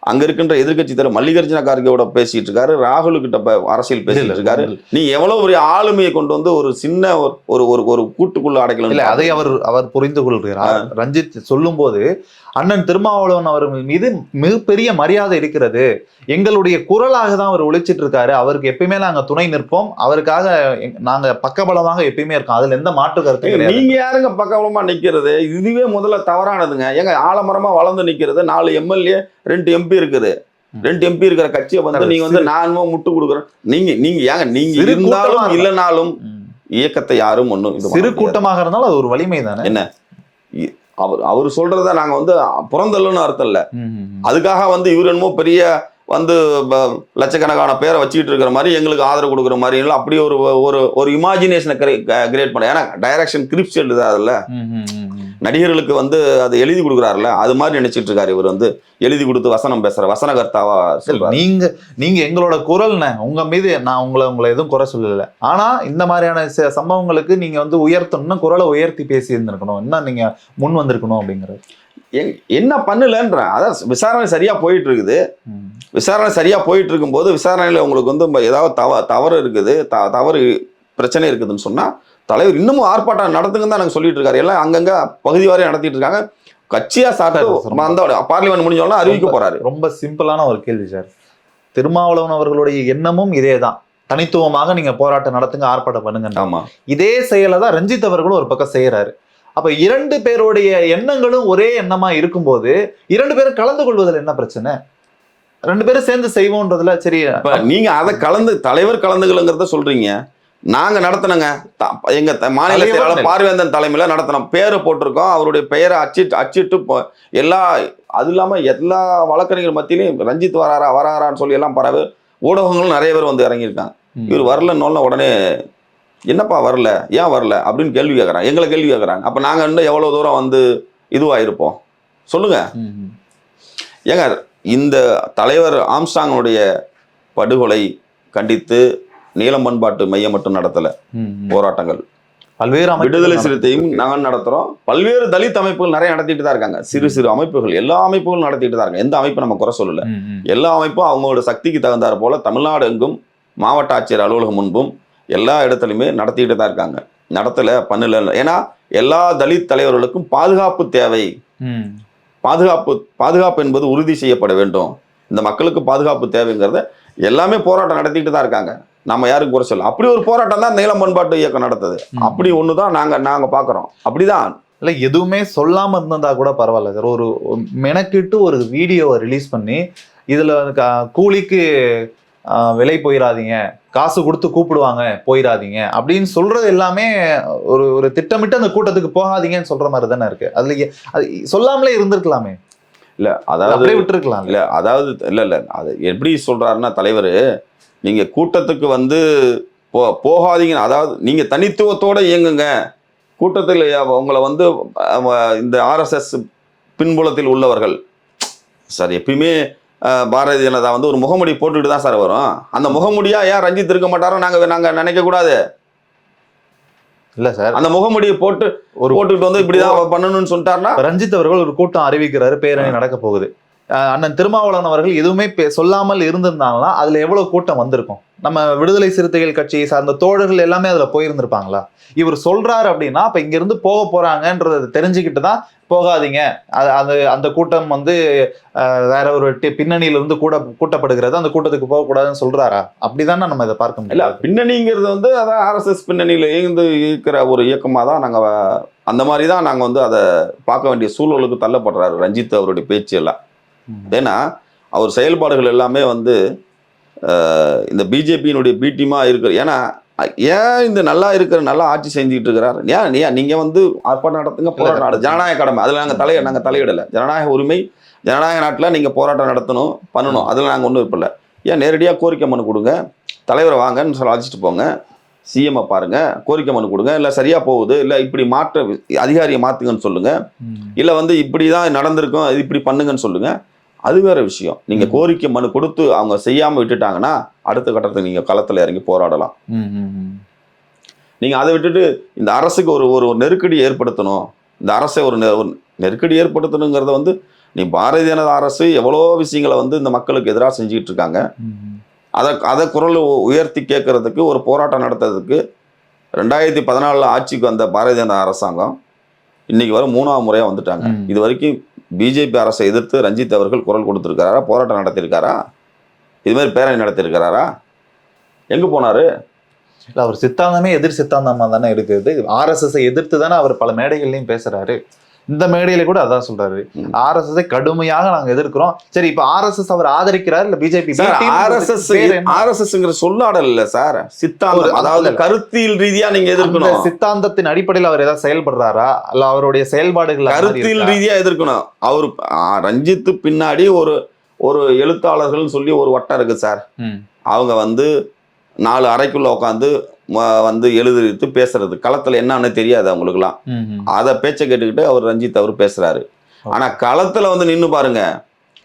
Speaker 2: அங்க இருக்கின்ற எதிர்கட்சி தலைவர் மல்லிகார்ஜுன கார்கேவோட பேசிட்டு இருக்காரு, ராகுல் கிட்ட அரசியல் பேசிட்டு இருக்காரு. நீ எவ்வளவு ஒரு ஆளுமையை கொண்டு வந்து ஒரு சின்ன ஒரு கூட்டுக்குள்ள அடைக்கலாம் இல்ல.
Speaker 1: அதை அவர் புரிந்து கொள்கிறார். ரஞ்சித் சொல்லும் போது அண்ணன் திருமாவளவன் அவர் மீது மிகப்பெரிய மரியாதை இருக்கிறது, எங்களுடைய குரலாக தான் அவர் ஒழிச்சிட்டு இருக்காரு, அவருக்கு எப்பயுமே நாங்க துணை நிற்போம், அவருக்காக நாங்க பக்கபலமாக எப்பயுமே இருக்கோம், அதுல எந்த மாற்று கருத்து கிடையாது.
Speaker 2: நீங்க யாருங்க பக்கபலமா நிக்கிறது? இதுவே முதல்ல தவறானதுங்க. எங்க ஆலமரமா வளர்ந்து நிக்கிறது, 4 எம்எல்ஏ 2 எம்பி இருக்குது. 2 எம்பி இருக்கிற கட்சியை வந்து நீங்க வந்து நானும் முட்டு கொடுக்குறேன். நீங்க இருந்தாலும் இல்லைனாலும் இயக்கத்தை யாரும் ஒண்ணும்
Speaker 1: சிறு கூட்டமாக இருந்தாலும் அது ஒரு வலிமை தானே.
Speaker 2: என்ன அவர் சொல்றத நாங்க வந்து புறந்தள்ளுன்னு அர்த்தம் இல்ல. அதுக்காக வந்து இவர் என்னமோ பெரிய வந்து லட்சக்கணக்கான பேரை வச்சுக்கிட்டு இருக்கிற மாதிரி எங்களுக்கு ஆதரவு கொடுக்குற மாதிரி இல்லை. அப்படி ஒரு ஒரு ஒரு இமேஜினேஷனை கிரியேட் பண்ண. ஏன்னா டைரக்ஷன் கிரிப்ஸ் எழுதாதுல்ல, நடிகர்களுக்கு வந்து அது எழுதி கொடுக்குறாருல்ல, அது மாதிரி நினைச்சிட்டு இருக்காரு இவர். வந்து எழுதி கொடுத்து வசனம் பேசுற வசனகர்த்தாவா சொல்றாரு.
Speaker 1: நீங்க எங்களோட குரல்னு உங்க மீது நான் உங்களை எதுவும் குறை சொல்லல. ஆனா இந்த மாதிரியான சம்பவங்களுக்கு நீங்க வந்து உயர்த்தணும்னா குரலை உயர்த்தி பேசி இருந்திருக்கணும், இன்னும் நீங்க முன் வந்திருக்கணும் அப்படிங்கிறது.
Speaker 2: என்ன பண்ணலன்ற அதான் விசாரணை சரியா போயிட்டு இருக்குது. விசாரணை சரியா போயிட்டு இருக்கும்போது விசாரணையில உங்களுக்கு வந்து ஏதாவது தவறு இருக்குது, தவறு பிரச்சனை இருக்குதுன்னு சொன்னா தலைவர் இன்னமும் ஆர்ப்பாட்டம் நடத்துங்கன்னு தான் நாங்கள் சொல்லிட்டு இருக்காரு. எல்லாம் அங்கங்க பகுதி வாரியம் நடத்திட்டு இருக்காங்க. கட்சியா சார்ந்து அந்த பார்லிமெண்ட் முடிஞ்சோன்னா அறிவிக்க போறாரு.
Speaker 1: ரொம்ப சிம்பிளான ஒரு கேள்வி சார். திருமாவளவன் அவர்களுடைய எண்ணமும் இதே தான், தனித்துவமாக நீங்க போராட்டம் நடத்துங்க, ஆர்ப்பாட்டம் பண்ணுங்க.
Speaker 2: ஆமா,
Speaker 1: இதே செயலை தான் ரஞ்சித் அவர்களும் ஒரு பக்கம் செய்யறாரு. அப்ப 2 பேருடைய எண்ணங்களும் ஒரே எண்ணமா இருக்கும்போது 2 பேரும் கலந்து கொள்வதில் என்ன பிரச்சனை? 2 பேரும் சேர்ந்து செய்வோன்றதுல சரி.
Speaker 2: நீங்க அதை தலைவர் கலந்துகளுங்கிறத சொல்றீங்க. நாங்க நடத்தினங்க, எங்க மாநில செயலாளர் பார்வேந்தன் தலைமையில நடத்தினோம். பேரை போட்டிருக்கோம், அவருடைய பெயரை அச்சிட்டு எல்லா, அது இல்லாம எல்லா வழக்கறிஞர் மத்தியிலையும் ரஞ்சித் வராரான்னு சொல்லி எல்லாம் பரவு ஊடகங்களும் நிறைய பேர் வந்து இறங்கியிருக்காங்க. இவர் வரலன்னு உடனே என்னப்பா வரல, ஏன் வரல அப்படின்னு கேள்வி கேட்குறாங்க, எங்களை கேள்வி கேட்குறாங்க. அப்போ நாங்கள் இன்னும் எவ்வளோ தூரம் வந்து இதுவாயிருப்போம் சொல்லுங்க. ஏங்க, இந்த தலைவர் ஆம்ஸ்ட்ராங்கனுடைய படுகொலை கண்டித்து நீலம் பண்பாட்டு மையம் மட்டும் நடத்தல போராட்டங்கள், பல்வேறு விடுதலை சிறுத்தையும் நாங்கள் நடத்துறோம். பல்வேறு தலித் அமைப்புகள் நிறைய நடத்திட்டு தான் இருக்காங்க. சிறு சிறு அமைப்புகள், எல்லா அமைப்புகளும் நடத்திட்டு தான் இருக்காங்க. எந்த அமைப்பு நம்ம குறை சொல்லல. எல்லா அமைப்பும் அவங்களோட சக்திக்கு தகுந்தாற் போல தமிழ்நாடு எங்கும் மாவட்ட ஆட்சியர் அலுவலகம் முன்பும் எல்லா இடத்துலையுமே நடத்திட்டு தான் இருக்காங்க. நடத்தல பண்ணல. ஏன்னா எல்லா தலித் தலைவர்களுக்கும் பாதுகாப்பு தேவை. பாதுகாப்பு என்பது உறுதி செய்யப்பட வேண்டும். இந்த மக்களுக்கு பாதுகாப்பு தேவைங்கிறத எல்லாமே போராட்டம் நடத்திட்டு தான் இருக்காங்க. நம்ம யாருக்கும் குறை சொல்ல. அப்படி ஒரு போராட்டம் தான் நீலம் பண்பாட்டு இயக்கம் நடத்துது. அப்படி ஒண்ணுதான் நாங்க பாக்குறோம். அப்படிதான்
Speaker 1: இல்ல, எதுவுமே சொல்லாம இருந்தா கூட பரவாயில்ல சார். ஒரு மெனக்கிட்டு ஒரு வீடியோவை ரிலீஸ் பண்ணி இதுல கூலிக்கு விலை போயிடாதீங்க, காசு கொடுத்து கூப்பிடுவாங்க போயிடாதீங்க அப்படின்னு சொல்றது எல்லாமே ஒரு திட்டமிட்டு அந்த கூட்டத்துக்கு போகாதீங்கன்னு சொல்ற மாதிரி தானே இருக்கு. அதுல அது சொல்லாமலே இருந்திருக்கலாமே.
Speaker 2: இல்ல, அதாவது
Speaker 1: விட்டுருக்கலாம்.
Speaker 2: இல்ல, அதாவது இல்ல அது எப்படி சொல்றாருன்னா தலைவர், நீங்க கூட்டத்துக்கு வந்து போகாதீங்க, அதாவது நீங்க தனித்துவத்தோட இயங்குங்க, கூட்டத்தில் உங்களை வந்து இந்த RSS பின்புலத்தில் உள்ளவர்கள் சார் எப்பயுமே பாரதிய ஜனதா வந்து ஒரு முகமுடி போட்டுக்கிட்டு தான் சார் வரும். அந்த முகமுடியா ஏன் ரஞ்சித் இருக்க மாட்டாரோ நாங்க நினைக்க கூடாது.
Speaker 1: இல்ல சார்,
Speaker 2: அந்த முகமுடியை போட்டுக்கிட்டு வந்து இப்படிதான் பண்ணணும்னு சொல்லிட்டாருன்னா
Speaker 1: ரஞ்சித் அவர்கள் ஒரு கூட்டம் அறிவிக்கிறாரு, பேரணி நடக்க போகுது. அண்ணன் திருமாவளவன் அவர்கள் எதுவுமே சொல்லாமல் இருந்திருந்தாங்களா அதுல எவ்வளவு கூட்டம் வந்திருக்கும்? நம்ம விடுதலை சிறுத்தைகள் கட்சியை சார்ந்த தோழர்கள் எல்லாமே அதுல போயிருந்திருப்பாங்களா? இவர் சொல்றாரு அப்படின்னா அப்ப இங்க இருந்து போக போறாங்கன்றதை தெரிஞ்சுக்கிட்டு தான் போகாதீங்க, அந்த கூட்டம் வந்து வேற ஒரு பின்னணியில இருந்து கூட்டப்படுகிறது, அந்த கூட்டத்துக்கு போகக்கூடாதுன்னு சொல்றாரா? அப்படிதானே நம்ம இதை பார்க்க முடியல.
Speaker 2: பின்னணிங்கிறது வந்து அதான் RSS பின்னணியில இருந்து இருக்கிற ஒரு இயக்கமா தான் நாங்க அந்த மாதிரி தான் நாங்க வந்து அதை பார்க்க வேண்டிய சூழலுக்கு தள்ளப்படுறாரு ரஞ்சித் அவருடைய பேச்சு எல்லாம். ஏன்னா அவர் செயல்பாடுகள் எல்லாமே வந்து இந்த பிஜேபியினுடைய பீட்டிமா இருக்கிற. ஏன்னா ஏன் இந்த நல்லா ஆட்சி செஞ்சுட்டு இருக்கிறார், ஏன் நீங்க வந்து ஆர்ப்பாட்டம் நடத்துங்க, போராட்டம், ஜனநாயக கடமை, அதுல நாங்க தலையிடல. ஜனநாயக உரிமை, ஜனநாயக நாட்டில் நீங்க போராட்டம் நடத்தணும், பண்ணணும், அதுல நாங்க ஒன்றும் இருப்பில்ல. ஏன் நேரடியாக கோரிக்கை மனு கொடுங்க, தலைவரை வாங்கன்னு சொல்லி அழைச்சிட்டு போங்க, சிஎம்ஐ பாருங்க, கோரிக்கை மனு கொடுங்க, இல்லை சரியா போகுது, இல்லை இப்படி மாற்ற அதிகாரியை மாத்துங்கன்னு சொல்லுங்க, இல்லை வந்து இப்படிதான் நடந்திருக்கும் இப்படி பண்ணுங்கன்னு சொல்லுங்க, அது வேற விஷயம். நீங்க கோரிக்கை மனு கொடுத்து அவங்க செய்யாம விட்டுட்டாங்கன்னா அடுத்த கட்டத்துக்கு நீங்க களத்துல இறங்கி போராடலாம். நீங்க அதை விட்டுட்டு இந்த அரசுக்கு ஒரு நெருக்கடி ஏற்படுத்தணும், இந்த அரசை ஒரு நெருக்கடி ஏற்படுத்தணுங்கிறத வந்து நீ பாரதிய ஜனதா அரசு எவ்வளோ விஷயங்களை வந்து இந்த மக்களுக்கு எதிராக செஞ்சுக்கிட்டு இருக்காங்க. அதை குரல் உயர்த்தி கேட்கறதுக்கு, ஒரு போராட்டம் நடத்துறதுக்கு 2014 ஆட்சிக்கு வந்த பாரதிய ஜனதா அரசாங்கம் இன்னைக்கு வர 3ஆவது முறையா வந்துட்டாங்க. இது வரைக்கும் பிஜேபி அரசை எதிர்த்து ரஞ்சித் அவர்கள் குரல் கொடுத்திருக்காரா, போராட்டம் நடத்திருக்காரா, இது மாதிரி பேரணி நடத்திருக்காரா? எங்க போனாரு?
Speaker 1: இல்ல, அவர் சித்தாந்தமே எதிர் சித்தாந்தமா தானே இருக்குது. RSS எதிர்த்து தானே அவர் பல மேடைகள்லையும் பேசுறாரு. இந்த மேடையில கூட அதான் சொல்றாரு. ஆர்எஸ்எஸ் கடுமையாக நாங்க எதிர்க்கிறோம். சரி, இப்ப ஆர்எஸ்எஸ் அவர் ஆதரிக்கிறார் இல்ல பிஜேபி?
Speaker 2: ஆர்எஸ்எஸ்ங்கிற சொல்லாடல் இல்ல சார், சித்தாந்தம். அதாவது கருத்தியல் ரீதியா நீங்க எதிர்க்கணும்.
Speaker 1: சித்தாந்தத்தின் அடிப்படையில் அவர் ஏதாவது செயல்படுறாரா இல்ல அவருடைய செயல்பாடுகள்
Speaker 2: கருத்தியல் ரீதியா எதிர்க்கணும். அவரு ரஞ்சித் பின்னாடி ஒரு எழுத்தாளர்கள் சொல்லி ஒரு வட்டம் இருக்கு சார். அவங்க 4 அறைக்குள்ள உட்காந்து எழுதிட்டு பேசுறது, களத்துல என்னன்னு தெரியாது அவங்களுக்குலாம். அத பேச்சை கேட்டுக்கிட்டு அவர் ரஞ்சித் அவர் பேசுறாரு. ஆனா களத்துல நின்னு பாருங்க,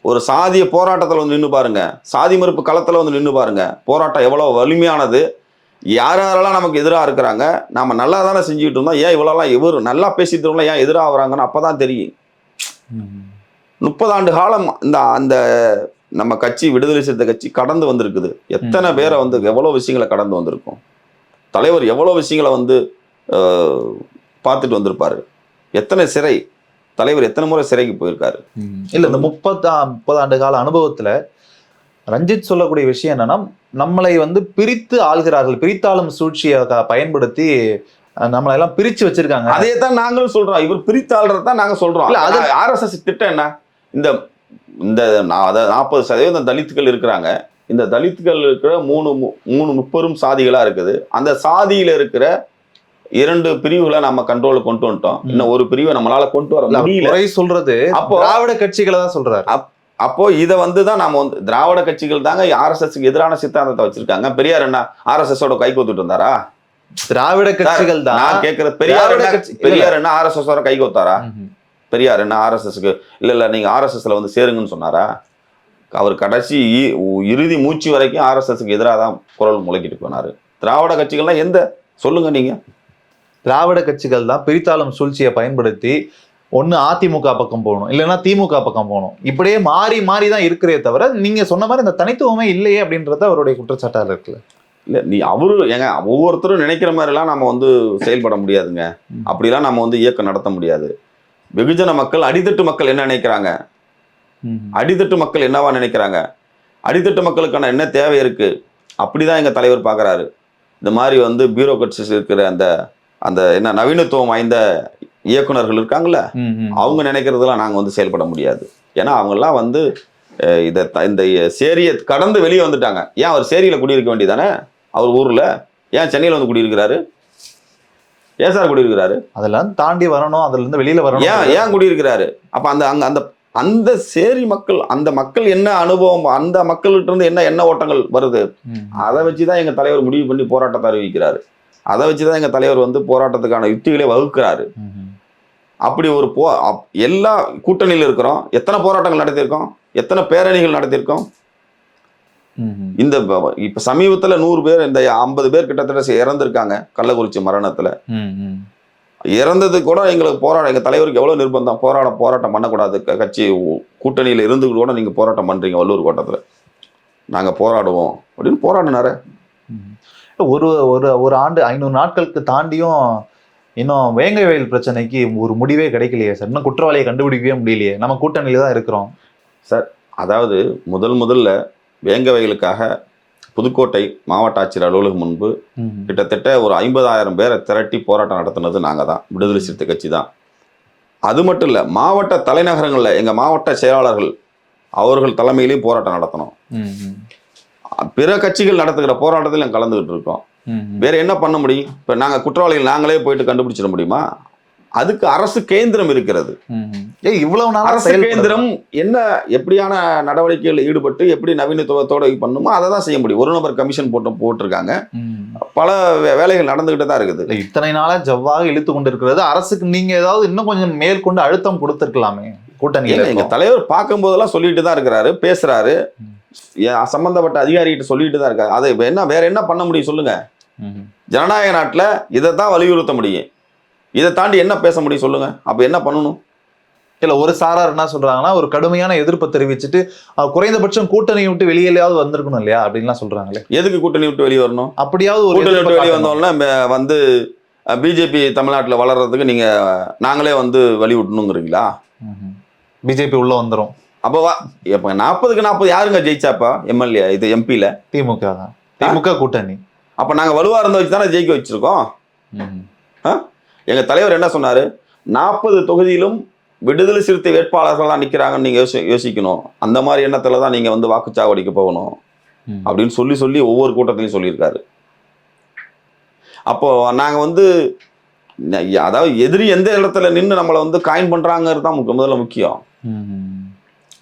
Speaker 2: ஒரு சாதிய போராட்டத்துல நின்னு பாருங்க, சாதி மறுப்பு களத்துல நின்னு பாருங்க, போராட்டம் எவ்வளவு வலிமையானது, யாரெல்லாம் நமக்கு எதிராக இருக்கிறாங்க, நாம நல்லா தானே செஞ்சுக்கிட்டு இருந்தோம், ஏன் இவ்வளவு இவர் நல்லா பேசிட்டு இருக்கோம், ஏன் எதிராக வராங்கன்னு அப்பதான் தெரியும். 30 ஆண்டு காலம் அந்த நம்ம கட்சி, விடுதலை சிறுத்தை கட்சி கடந்து வந்திருக்குது. எத்தனை பேரை எவ்வளவு விஷயங்களை கடந்து வந்திருக்கும். தலைவர் எவ்வளவு விஷயங்களை பார்த்துட்டு வந்திருப்பாரு. எத்தனை சிறை, தலைவர் எத்தனை முறை சிறைக்கு போயிருக்காரு.
Speaker 1: இல்ல இந்த 30 ஆண்டு கால அனுபவத்துல ரஞ்சித் சொல்லக்கூடிய விஷயம் என்னன்னா, நம்மளை பிரித்து ஆள்கிறார்கள், பிரித்தாளும் சூழ்ச்சியை பயன்படுத்தி நம்மளை எல்லாம் பிரிச்சு வச்சிருக்காங்க.
Speaker 2: அதே தான் நாங்களும் சொல்றோம். இவர் பிரித்து ஆள்றதான் நாங்க சொல்றோம். இல்ல அது ஆர்எஸ்எஸ் திட்டம் என்ன, இந்த 40% தலித்துகள் இருக்கிறாங்க. இந்த தலித்துகள் இருக்கிற 3 முப்பெரும் சாதிகளா இருக்குது. அந்த சாதியில இருக்கிற 2 பிரிவுகளை நம்ம கண்ட்ரோல கொண்டு வந்துட்டோம். இன்னும் ஒரு பிரிவை நம்மளால கொண்டு வர முடியல.
Speaker 1: சொல்றது அப்போ திராவிட கட்சிகளை தான் சொல்றாரு.
Speaker 2: அப்போ இதை தான் நாம திராவிட கட்சிகள் தாங்க ஆர்எஸ்எஸ்க்கு எதிரான சித்தாந்தத்தை வச்சிருக்காங்க. பெரியார் என்ன ஆர்எஸ்எஸோட கை கோத்துட்டு இருந்தாரா?
Speaker 1: திராவிட கட்சிகள் தான்.
Speaker 2: நான் கேட்கறது, பெரியார் என்ன ஆர்எஸ்எஸோட கை கோத்தாரா? பெரியார் என்ன ஆர்எஸ்எஸ்க்கு இல்ல நீங்க ஆர்எஸ்எஸ்ல சேருங்கன்னு சொன்னாரா? அவர் கடைசி இறுதி மூச்சு வரைக்கும் ஆர்எஸ்எஸ்க்கு எதிராக தான் குரல் முழக்கிட்டு போனாரு. திராவிட கட்சிகள்லாம் எந்த சொல்லுங்க நீங்க?
Speaker 1: திராவிட கட்சிகள் தான் பிரித்தாளும் சூழ்ச்சியை பயன்படுத்தி ஒன்னு அதிமுக பக்கம் போகணும், இல்லைன்னா திமுக பக்கம் போகணும், இப்படியே மாறி மாறி தான் இருக்கிறே தவிர நீங்க சொன்ன மாதிரி இந்த தனித்துவமே இல்லையே அப்படின்றத அவருடைய குற்றச்சாட்டாக இருக்குல்ல.
Speaker 2: இல்ல ஒவ்வொருத்தரும் நினைக்கிற மாதிரி எல்லாம் நம்ம செயல்பட முடியாதுங்க. அப்படிலாம் நம்ம இயக்கம் நடத்த முடியாது. வெகுஜன மக்கள், அடித்தட்டு மக்கள் என்ன நினைக்கிறாங்க, அடித்தட்டு மக்கள் என்னவா நினைக்கிறாங்க, அடித்தட்டு மக்களுக்கான என்ன தேவை இருக்கு, அப்படிதான் எங்க தலைவர் பாக்குறாரு. இந்த மாதிரி பியூரோக்ராட்ஸ் இருக்கிற அந்த என்ன நவீனத்துவம் வாய்ந்த இயக்குனர்கள் இருக்காங்கல்ல, அவங்க நினைக்கிறதுலாம் நாங்க செயல்பட முடியாது. ஏன்னா அவங்கெல்லாம் இந்த சேரியை கடந்து வெளியே வந்துட்டாங்க. ஏன் அவர் சேரியில குடியிருக்க வேண்டியதானே? அவர் ஊர்ல ஏன் சென்னையில குடியிருக்கிறாரு? ஏன் சார் குடியிருக்கிறாரு?
Speaker 1: அதெல்லாம் தாண்டி வரணும், அதுல இருந்து வெளியில வரணும்.
Speaker 2: ஏன் குடியிருக்கிறாரு? அப்ப அந்த சேரி மக்கள், அந்த மக்கள் என்ன அனுபவம், அந்த மக்கள்கிட்ட இருந்து என்ன ஓட்டங்கள் வருது, அதை வச்சுதான் எங்க தலைவர் முடிவு பண்ணி போராட்டத்தை அறிவிக்கிறாரு. அதை வச்சுதான் எங்க தலைவர் போராட்டத்துக்கான யுக்திகளை வகுக்கிறாரு. அப்படி ஒரு எல்லா கூட்டணியில் இருக்கிறோம். எத்தனை போராட்டங்கள் நடத்தியிருக்கோம், எத்தனை பேரணிகள் நடத்தியிருக்கோம். இந்த இப்ப சமீபத்துல 100 பேர், இந்த 50 பேர் கிட்டத்தட்ட இறந்திருக்காங்க கள்ளக்குறிச்சி மரணத்துல. இறந்தது கூட எங்களுக்கு எங்க தலைவருக்கு எவ்வளவு நிர்பந்தம், போராட்டம் பண்ணக்கூடாது, கட்சி கூட்டணியில இருந்து கூட நீங்க போராட்டம் பண்றீங்க, வள்ளூர் கோட்டத்துல நாங்க போராடுவோம் அப்படின்னு போராடினாரு.
Speaker 1: ஒரு ஆண்டு 500 நாட்களுக்கு தாண்டியும் இன்னும் வேங்கை வயல் பிரச்சனைக்கு ஒரு முடிவே கிடைக்கலையே சார். இன்னும் குற்றவாளியை கண்டுபிடிக்கவே முடியலையே. நம்ம கூட்டணியில தான் இருக்கிறோம்
Speaker 2: சார். அதாவது முதல்ல வேங்கை வயலுக்காக புதுக்கோட்டை மாவட்ட ஆட்சியர் அலுவலகம் முன்பு கிட்டத்தட்ட ஒரு 50,000 பேரை திரட்டி போராட்டம் நடத்தினது நாங்க தான், விடுதலை சிறுத்தை கட்சி தான். அது மட்டும் இல்ல, மாவட்ட தலைநகரங்கள்ல எங்க மாவட்ட செயலாளர்கள் அவர்கள் தலைமையிலையும் போராட்டம் நடத்தணும். பிற கட்சிகள் நடத்துகிற போராட்டத்தில் நாங்கள் கலந்துகிட்டு இருக்கோம். வேற என்ன பண்ண முடியும்? இப்ப நாங்க குற்றவாளிகள் நாங்களே போயிட்டு கண்டுபிடிச்சிட முடியுமா? அதுக்கு அரசு கேந்திரம் இருக்கிறது.
Speaker 1: இவ்வளவு நாள்
Speaker 2: அரசு கேந்திரம் என்ன எப்படியான நடவடிக்கைகள் ஈடுபட்டு எப்படி நவீனத்துவத்தோட பண்ணுமோ அதை தான் செய்ய முடியும். ஒரு நபர் கமிஷன் போட்டிருக்காங்க. பல வேலைகள் நடந்துகிட்டு தான் இருக்குது.
Speaker 1: இத்தனை நாளா ஜவ்வாக இழுத்து கொண்டு இருக்கிறது அரசுக்கு. நீங்க ஏதாவது இன்னும் கொஞ்சம் மேற்கொண்டு அழுத்தம் கொடுத்திருக்கலாமே கூட்டணியில.
Speaker 2: எங்க தலைவர் பார்க்கும் போதெல்லாம் சொல்லிட்டு தான் இருக்கிறாரு, பேசுறாரு, சம்பந்தப்பட்ட அதிகாரிகிட்ட சொல்லிட்டு தான் இருக்காரு. அதை வேற என்ன பண்ண முடியும் சொல்லுங்க? ஜனநாயக நாட்டுல இதை தான் வலியுறுத்த முடியும். இதை தாண்டி என்ன பேச முடியும் சொல்லுங்க? அப்ப என்ன பண்ணணும்?
Speaker 1: இல்ல ஒரு சாரார் என்ன சொல்றாங்கன்னா, ஒரு கடுமையான எதிர்ப்பை தெரிவிச்சுட்டு குறைந்தபட்சம் கூட்டணி விட்டு வெளியிலாவது வந்திருக்கணும் இல்லையா அப்படின்லாம் சொல்றாங்களே.
Speaker 2: எதுக்கு கூட்டணி விட்டு வெளியே வரணும்?
Speaker 1: அப்படியாவது ஒரு
Speaker 2: கூட்டணி விட்டு வெளியே வந்தோம்னா பிஜேபி தமிழ்நாட்டுல வளர்றதுக்கு நீங்க நாங்களே வழிவிட்டணுங்கிறீங்களா?
Speaker 1: பிஜேபி உள்ள வந்துரும்.
Speaker 2: அப்போ 40க்கு 40 யாருங்க ஜெயிச்சாப்பா எம்எல்ஏ? இது எம்பியில
Speaker 1: திமுக தான். திமுக கூட்டணி.
Speaker 2: அப்ப நாங்க வலுவா இருந்த வச்சு தானே ஜெயிக்க வச்சிருக்கோம். எங்க தலைவர் என்ன சொன்னாரு? 40 தொகுதியிலும் விடுதலை சிறுத்தை வேட்பாளர்கள் தான் நிற்கிறாங்கன்னு நீங்கள் யோசிக்கணும். அந்த மாதிரி எண்ணத்தில் தான் நீங்கள் வந்து வாக்குச்சாவடிக்கு போகணும் அப்படின்னு சொல்லி சொல்லி ஒவ்வொரு கூட்டத்திலையும் சொல்லியிருக்காரு. அப்போ நாங்கள் வந்து அதாவது எதிரி எந்த இடத்துல நின்று நம்மளை வந்து காயின் பண்ணுறாங்கிறது தான் முதல்ல முக்கியம்.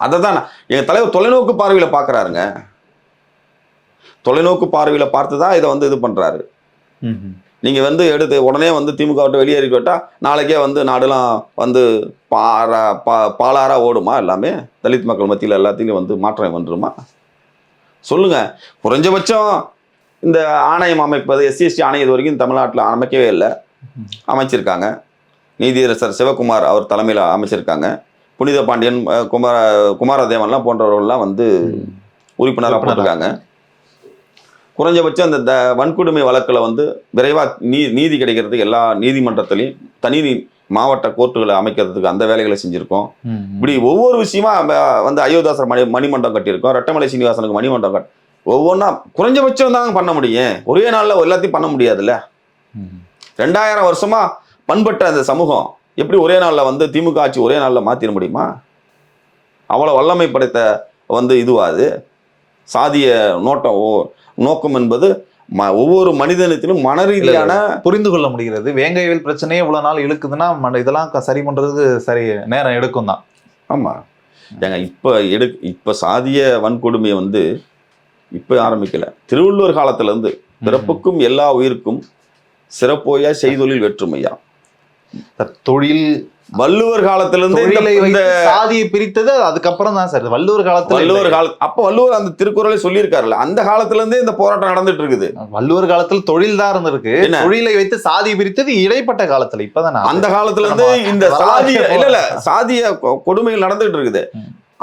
Speaker 2: அதை தான் எங்கள் தலைவர் தொலைநோக்கு பார்வையில் பார்க்குறாருங்க. தொலைநோக்கு பார்வையில் பார்த்து தான் இதை வந்து இது பண்ணுறாரு. நீங்கள் வந்து எடுத்து உடனே வந்து திமுக விட்டு வெளியேறி விட்டால் நாளைக்கே வந்து நாடுலாம் வந்து பாலாராக ஓடுமா? எல்லாமே தலித் மக்கள் மத்தியில் எல்லாத்தையும் வந்து மாற்றம் வந்துடுமா? சொல்லுங்கள். குறைஞ்சபட்சம் இந்த ஆணையம் அமைப்பது, எஸ்சி ஆணையம் இது வரைக்கும் தமிழ்நாட்டில் அமைக்கவே இல்லை. அமைச்சிருக்காங்க. நீதியரசர் சிவகுமார் அவர் தலைமையில் அமைச்சிருக்காங்க. புனித பாண்டியன், குமாரதேவன்லாம் போன்றவர்கள்லாம் வந்து உறுப்பினராக போட்டிருக்காங்க. குறைஞ்சபட்சம் இந்த வன்கொடுமை வழக்கில் வந்து விரைவாக நீதி கிடைக்கிறதுக்கு எல்லா நீதிமன்றத்திலையும் தனி மாவட்ட கோர்ட்டுகளை அமைக்கிறதுக்கு அந்த வேலைகளை செஞ்சுருக்கோம். இப்படி ஒவ்வொரு விஷயமா வந்து அயோத்தாசர் மணிமண்டபம் கட்டியிருக்கோம். ரெட்டமலை சீனிவாசனுக்கு மணிமண்டபம் கட்டி ஒவ்வொன்றா குறைஞ்சபட்சம் தான் பண்ண முடியும். ஒரே நாளில் எல்லாத்தையும் பண்ண முடியாதுல்ல. 2000 வருஷமா பண்பட்ட அந்த சமூகம் எப்படி ஒரே நாளில் வந்து திமுக ஆட்சி ஒரே நாளில் மாற்றிட முடியுமா? அவ்வளோ வல்லமை படைத்த வந்து இதுவாது சாதிய நோக்கம் என்பது ஒவ்வொரு மனிதனத்திலும் மனரீதியான
Speaker 1: புரிந்து கொள்ள முடிகிறது. வேங்கைவேல் பிரச்சனையே இவ்வளவு நாள் இழுக்குதுன்னா இதெல்லாம் சரி பண்றதுக்கு சரி நேரம் எடுக்கும் தான்.
Speaker 2: ஆமா ஏங்க, இப்ப சாதிய வன்கொடுமையை வந்து இப்ப ஆரம்பிக்கல. திருவள்ளுவர் காலத்துல இருந்து பிறப்புக்கும் எல்லா உயிருக்கும் சிறப்போயா செய்தொழில் வேற்றுமையா.
Speaker 1: தொழில்
Speaker 2: வள்ளுவர் காலத்திலிருந்து
Speaker 1: சாதியை பிரித்தது அதுக்கப்புறம் தான் சார். வள்ளுவர்
Speaker 2: வள்ளுவர் அந்த திருக்குறளை சொல்லியிருக்காருல்ல, அந்த காலத்துல இருந்தே இந்த போராட்டம் நடந்துட்டு இருக்குது.
Speaker 1: வள்ளுவர் காலத்துல தொழில் தான் இருந்திருக்கு. தொழிலை வைத்து சாதியை பிரித்தது இடைப்பட்ட காலத்துல. இப்பதான்
Speaker 2: அந்த காலத்துல இருந்து இந்த சாதிய கொடுமைகள் நடந்துட்டு இருக்குது.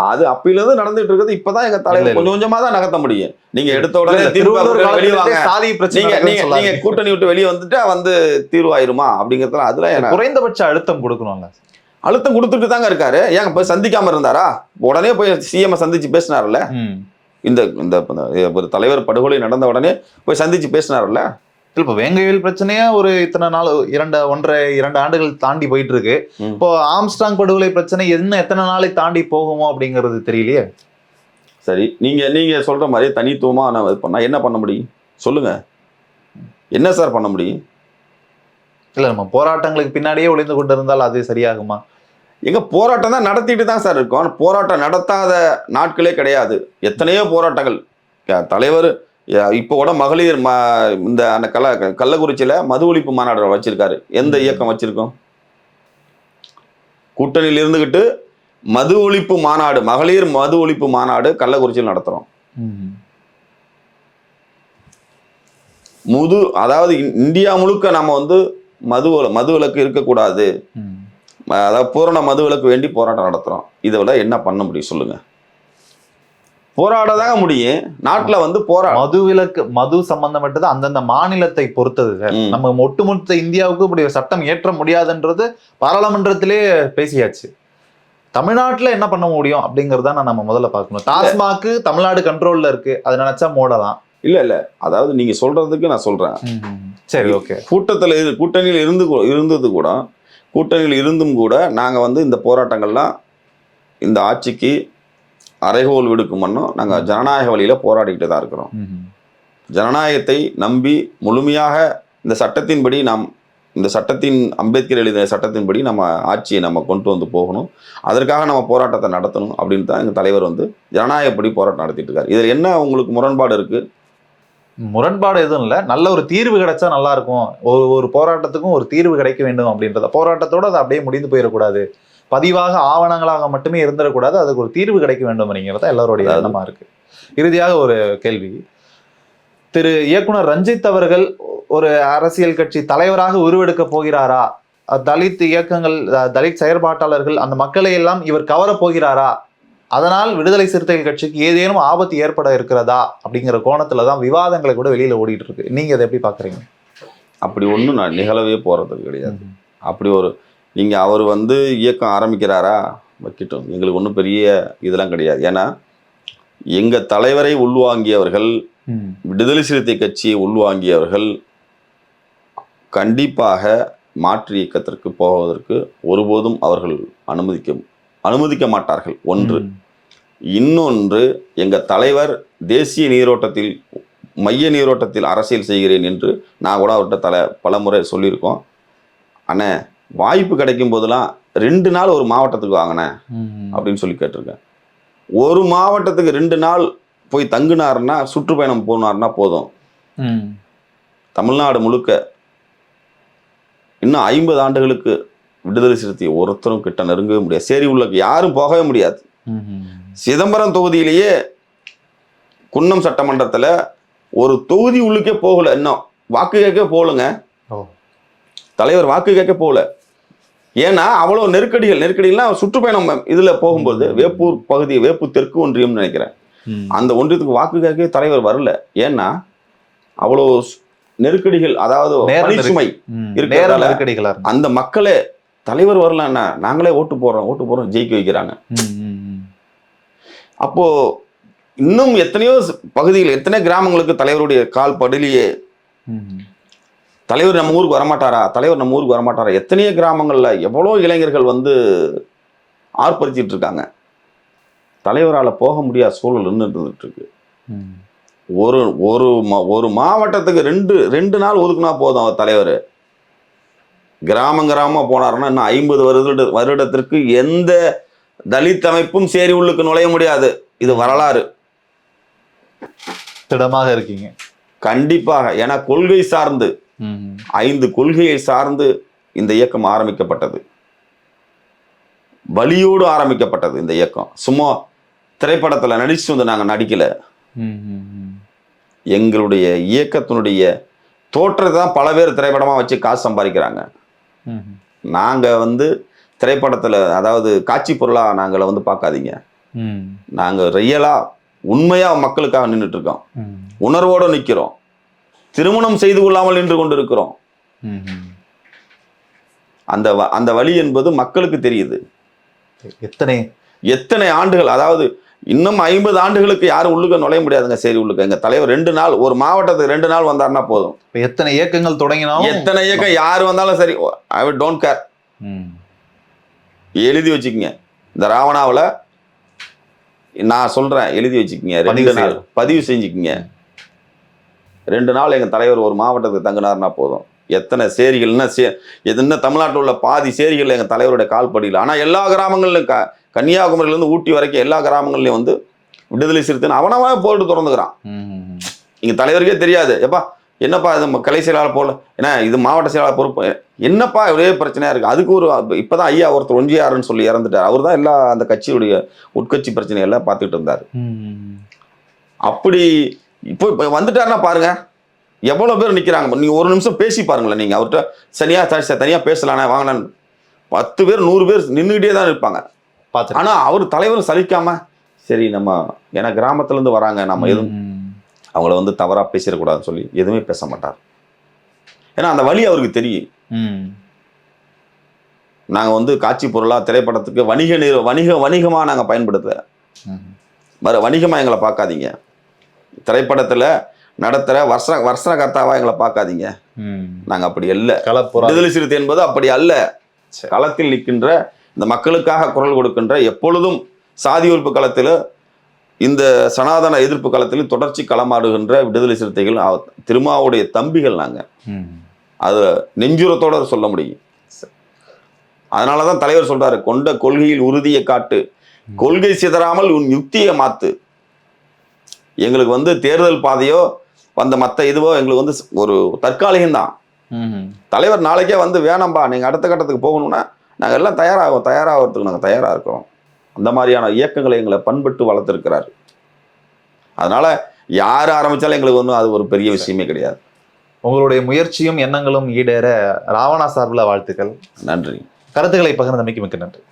Speaker 2: அது அப்பில இருந்து நடந்துட்டு இருக்குது. இப்பதான் எங்க தலைவர் கொஞ்சம் கொஞ்சமா தான் நகர்த்த முடியும். நீங்க எடுத்த உடனே நீங்க கூட்டணி விட்டு வெளியே வந்துட்டா வந்து தீர்வாயிருமா அப்படிங்கறதுல அதுல
Speaker 1: குறைந்தபட்ச அழுத்தம் கொடுக்கணும்ல.
Speaker 2: அழுத்தம் கொடுத்துட்டு தாங்க இருக்காரு. ஏங்க போய் சந்திக்காம இருந்தாரா? உடனே போய் சிஎம் சந்திச்சு பேசினார்ல. இந்த ஒரு தலைவர் படுகொலை நடந்த உடனே போய் சந்திச்சு பேசினார்ல.
Speaker 1: இப்போ வேங்கைவேல் பிரச்சனையா ஒரு இத்தனை நாள் 2 ஆண்டுகள் தாண்டி போயிட்டு இருக்கு. இப்போ ஆம்ஸ்ட்ராங் படுகொலை பிரச்சனை எத்தனை நாளை தாண்டி போகுமோ அப்படிங்கிறது தெரியலையே.
Speaker 2: சரி, நீங்க சொல்ற மாதிரி தனித்துவமா நான் பண்ணா என்ன பண்ண முடியும் சொல்லுங்க? என்ன சார் பண்ண முடியும்?
Speaker 1: இல்ல, நம்ம போராட்டங்களுக்கு பின்னாடியே ஒளிந்து கொண்டு இருந்தால் அது சரியாகுமா?
Speaker 2: எங்க போராட்டம் தான் நடத்திட்டு தான் சார் இருக்கோம். போராட்டம் நடத்தாத நாட்களே கிடையாது. எத்தனையோ போராட்டங்கள் தலைவர் இப்போ கூட மகளிர் இந்த அந்த கள்ளக்குறிச்சியில மது ஒழிப்பு மாநாடு வச்சிருக்காரு. எந்த இயக்கம் வச்சிருக்கோம்? கூட்டணியில் இருந்துகிட்டு மது ஒழிப்பு மாநாடு, மகளிர் மது ஒழிப்பு மாநாடு கள்ளக்குறிச்சியில் நடத்துறோம். அதாவது இந்தியா முழுக்க நம்ம வந்து மது விலக்கு இருக்கக்கூடாது, அதாவது பூரண மது விலக்கு வேண்டி போராட்டம் நடத்துறோம். இதை விட என்ன பண்ண முடியும் சொல்லுங்க? போராடதாங்க முடியும். நாட்டுல வந்து
Speaker 1: மது சம்பந்தப்பட்டது அந்தந்த மாநிலத்தை பொறுத்தது. நம்ம ஒட்டுமொத்த இந்தியாவுக்கு இப்படி சட்டம் ஏற்ற முடியாதுன்றது பாராளுமன்றத்திலே பேசியாச்சு. தமிழ்நாட்டுல என்ன பண்ண முடியும் அப்படிங்கறத நம்ம முதல்ல பார்க்கணும். டாஸ்மாக் தமிழ்நாடு கண்ட்ரோல்ல இருக்கு, அது நினைச்சா மூடலாம்.
Speaker 2: இல்ல அதாவது நீங்க சொல்றதுக்கு நான் சொல்றேன்.
Speaker 1: சரி, ஓகே.
Speaker 2: கூட்டணியில் இருந்தது கூட, கூட்டணியில் இருந்தும் கூட நாங்க வந்து இந்த போராட்டங்கள்லாம் இந்த ஆட்சிக்கு அறைகோல் விடுக்கும் மண்ணும் நாங்கள் ஜனநாயக வழியில் போராடிக்கிட்டு தான் இருக்கிறோம். ஜனநாயகத்தை நம்பி முழுமையாக இந்த சட்டத்தின்படி இந்த சட்டத்தின் அம்பேத்கர் எழுதின சட்டத்தின்படி நம்ம ஆட்சியை நம்ம கொண்டு வந்து போகணும். அதற்காக நம்ம போராட்டத்தை நடத்தணும் அப்படின்னு தான் எங்கள் தலைவர் வந்து ஜனநாயகப்படி போராட்டம் நடத்திட்டு இருக்காரு. இதில் என்ன உங்களுக்கு முரண்பாடு இருக்கு?
Speaker 1: முரண்பாடு எதுவும் இல்லை. நல்ல ஒரு தீர்வு கிடைச்சா நல்லா இருக்கும். ஒரு போராட்டத்துக்கும் ஒரு தீர்வு கிடைக்க வேண்டும் அப்படின்றத, போராட்டத்தோடு அதை அப்படியே முடிந்து போயிடக்கூடாது, பதிவாக ஆவணங்களாக மட்டுமே இருந்துடக்கூடாது, அதுக்கு ஒரு தீர்வு கிடைக்க வேண்டும் அப்படிங்கிறத எல்லாருடைய எண்ணமா இருக்கு. இறுதியாக ஒரு கேள்வி. திரு இயக்குனர் ரஞ்சித் அவர்கள் ஒரு அரசியல் கட்சி தலைவராக உருவெடுக்க போகிறாரா? தலித் இயக்கங்கள், தலித் செயற்பாட்டாளர்கள், அந்த மக்களை எல்லாம் இவர் கவரப் போகிறாரா? அதனால் விடுதலை சிறுத்தைகள் கட்சிக்கு ஏதேனும் ஆபத்து ஏற்பட இருக்கிறதா அப்படிங்கிற கோணத்துலதான் விவாதங்களை கூட வெளியில ஓடிட்டு இருக்கு. நீங்க அதை எப்படி பாக்குறீங்க?
Speaker 2: அப்படி ஒன்றும் நான் நிகழவே போறது கிடையாது. அப்படி ஒரு அவர் வந்து இயக்கம் ஆரம்பிக்கிறாரா வைக்கட்டும், எங்களுக்கு ஒன்றும் பெரிய இதெல்லாம் கிடையாது. ஏன்னா எங்கள் தலைவரை உள்வாங்கியவர்கள், விடுதலை சிறுத்தை கட்சியை உள்வாங்கியவர்கள் கண்டிப்பாக மாற்று இயக்கத்திற்கு போவதற்கு ஒருபோதும் அவர்கள் அனுமதிக்க மாட்டார்கள். ஒன்று. இன்னொன்று, எங்கள் தலைவர் தேசிய நீரோட்டத்தில் மைய நீரோட்டத்தில் அரசியல் செய்கிறேன் என்று நான் கூட அவர்கிட்ட பலமுறை சொல்லியிருக்கோம். அண்ணே, வாய்ப்பு கிடைக்கும் போதெல்லாம் 2 நாள் ஒரு மாவட்டத்துக்கு வாங்கினேன் அப்படின்னு சொல்லி கேட்டிருக்கேன். ஒரு மாவட்டத்துக்கு 2 நாள் போய் தங்குனாருன்னா, சுற்றுப்பயணம் போனாருன்னா போதும். தமிழ்நாடு முழுக்க இன்னும் 50 ஆண்டுகளுக்கு விடுதலை சிறுத்தை ஒருத்தரும் கிட்ட நெருங்கவே முடியாது. சேரி உள்ளக்கு யாரும் போகவே முடியாது. சிதம்பரம் தொகுதியிலேயே குன்னம் சட்டமன்றத்தில் ஒரு தொகுதி உள்ளுக்கே போகல, இன்னும் வாக்கு கேட்க போகலங்க. தலைவர் வாக்கு கேட்க போகல. ஏன்னா அவ்வளோ நெருக்கடிகள்லாம் சுற்றுப்பயணம் இதில் போகும்போது வேப்பூர் பகுதி, வேப்பூர் தெற்கு ஒன்றியம்னு நினைக்கிறேன், அந்த ஒன்றியத்துக்கு வாக்கு கேட்க தலைவர் வரல. ஏன்னா அவ்வளோ நெருக்கடிகள், அதாவது பணிச்சுமை இருக்கிறதால அந்த மக்களே தலைவர் வரலன்னா நாங்களே ஓட்டு போடுறோம் ஜெயிக்க வைக்கிறாங்க. அப்போ இன்னும் எத்தனையோ பகுதிகள், எத்தனை கிராமங்களுக்கு தலைவருடைய கால் படலியே தலைவர் நம்ம ஊருக்கு வரமாட்டாரா, எத்தனையோ கிராமங்கள்ல எவ்வளோ இளைஞர்கள் வந்து ஆர்ப்பரிச்சிட்டு இருக்காங்க. தலைவரால் போக முடியாத சூழல் இருந்துட்டு இருக்கு. ஒரு மாவட்டத்துக்கு 2 நாள் ஒதுக்குனா போதும். அவர் தலைவர் கிராமமா போனாருன்னா இன்னும் 50 வருடத்திற்கு எந்த தலித் அமைப்பும் சேரி உள்ளுக்கு நுழைய முடியாது. இது வரலாறு. திடமாக இருக்கீங்க. கண்டிப்பாக. ஏன்னா கொள்கை சார்ந்து 5 கொள்கையை சார்ந்து இந்த இயக்கம் ஆரம்பிக்கப்பட்டது. வலியோடு ஆரம்பிக்கப்பட்டது இந்த இயக்கம். சும்மா திரைப்படத்துல நடிச்சு வந்து நாங்க நடிக்கல. எங்களுடைய இயக்கத்தினுடைய தோற்றத்தை தான் பல பேர் திரைப்படமா வச்சு காசு சம்பாதிக்கிறாங்க. நாங்க வந்து திரைப்படத்துல, அதாவது காட்சி பொருளா நாங்களை வந்து பார்க்காதீங்க. நாங்க ரியலா உண்மையா மக்களுக்காக நின்றுட்டு இருக்கோம். உணர்வோடு நிற்கிறோம். திருமணம் செய்து கொள்ளாமல் நின்று கொண்டு இருக்கிறோம். அந்த வழி என்பது மக்களுக்கு தெரியுது. எத்தனை ஆண்டுகள், அதாவது இன்னும் 50 ஆண்டுகளுக்கு யாரும் உள்ளுக்க நுழைய முடியாதுங்க. சரி உள்ளுக்க எங்க தலைவர் 2 நாள் ஒரு மாவட்டத்துக்கு 2 நாள் வந்தாருன்னா போதும். எத்தனை இயக்கங்கள் தொடங்கினாலும், எத்தனை இயக்கம் யாரு வந்தாலும் சரி, ஐ டோன்ட் கேர். எழுதி வச்சுக்கங்க. இந்த ராவணாவில் நான் சொல்றேன், எழுதி வச்சுக்கங்க. 2 நாள் பதிவு செஞ்சுக்கிங்க. 2 நாள் எங்க தலைவர் ஒரு மாவட்டத்துக்கு தங்கினார்னா போதும். எத்தனை சேரிகள்னா என்ன தமிழ்நாட்டில் உள்ள பாதி சேரிகள் எங்க தலைவருடைய கால்படியில். ஆனா எல்லா கிராமங்களிலும் கன்னியாகுமரியிலேருந்து ஊட்டி வரைக்கும் எல்லா கிராமங்கள்லையும் வந்து விடுதலை சிறுத்தைன்னு அவனவன் போட்டு திறந்துக்கிறான். இங்க தலைவருக்கே தெரியாது. எப்பா என்னப்பா இது கலை செயலாளர் போல, ஏன்னா இது மாவட்ட செயலாளர் பொறுப்பு, என்னப்பா ஒரே பிரச்சனையா இருக்கு. அதுக்கு ஒரு இப்பதான் ஐயா ஒருத்தர் ஒன்றியாருன்னு சொல்லி இறந்துட்டார். அவர் தான் எல்லா அந்த கட்சியுடைய உட்கட்சி பிரச்சனையெல்லாம் பார்த்துக்கிட்டு இருந்தார். அப்படி இப்போ வந்துட்டாருன்னா பாருங்க எவ்வளவு பேர் நிக்கிறாங்க. நீங்க ஒரு நிமிஷம் பேசி பாருங்களேன். நீங்க அவர்கிட்ட தனியா பேசலானே வாங்கினான்னு 10 பேர் 100 பேர் நின்றுகிட்டே தான் இருப்பாங்க. ஆனா அவர் தலைவர் சலிக்காம, சரி நம்ம ஏன்னா கிராமத்துல இருந்து வராங்க, நம்ம எதுவும் அவங்கள வந்து தவறா பேசிடக்கூடாதுன்னு சொல்லி எதுவுமே பேச மாட்டார். ஏன்னா அந்த வழி அவருக்கு தெரியும். நாங்க வந்து காட்சி பொருளா திரைப்படத்துக்கு வணிகமா நாங்க பயன்படுத்த வணிகமா எங்களை பார்க்காதீங்க. திரைப்படத்துல நடத்துற வர்ஷகர்த்தாவா எங்களை பார்க்காதீங்க. நாங்க அப்படி அல்ல. விடுதலை சிறுத்தை என்பது அப்படி அல்ல. களத்தில் நிற்கின்ற, இந்த மக்களுக்காக குரல் கொடுக்கின்ற, எப்பொழுதும் சாதி ஒழிப்பு களத்தில், இந்த சனாதன எதிர்ப்பு களத்தில் தொடர்ச்சி களமாடுகின்ற விடுதலை சிறுத்தைகள் திருமாவுடைய தம்பிகள் நாங்க. அது நெஞ்சுரத்தோட சொல்ல முடியும். அதனாலதான் தலைவர் சொல்றாரு, கொண்ட கொள்கையில் உறுதியை காட்டு, கொள்கை சிதறாமல் உன் யுக்தியை மாத்து. எங்களுக்கு வந்து தேர்தல் பாதையோ வந்த மற்ற இதுவோ எங்களுக்கு வந்து ஒரு தற்காலிகம்தான். தலைவர் நாளைக்கே வந்து வேணாம்பா நீங்க அடுத்த கட்டத்துக்கு போகணும்னா நாங்கள் எல்லாம் தயாராகிறதுக்கு நாங்கள் தயாராக இருக்கிறோம். அந்த மாதிரியான இயக்கங்களை எங்களை பண்பட்டு வளர்த்துருக்கிறாரு. அதனால யார் ஆரம்பித்தாலும் எங்களுக்கு ஒன்றும் அது ஒரு பெரிய விஷயமே கிடையாது. உங்களுடைய முயற்சியும் எண்ணங்களும் ஈடேற ராவணா சார்பில் வாழ்த்துக்கள். நன்றி. கருத்துக்களை பகிர்ந்தமைக்கு மிக்க நன்றி.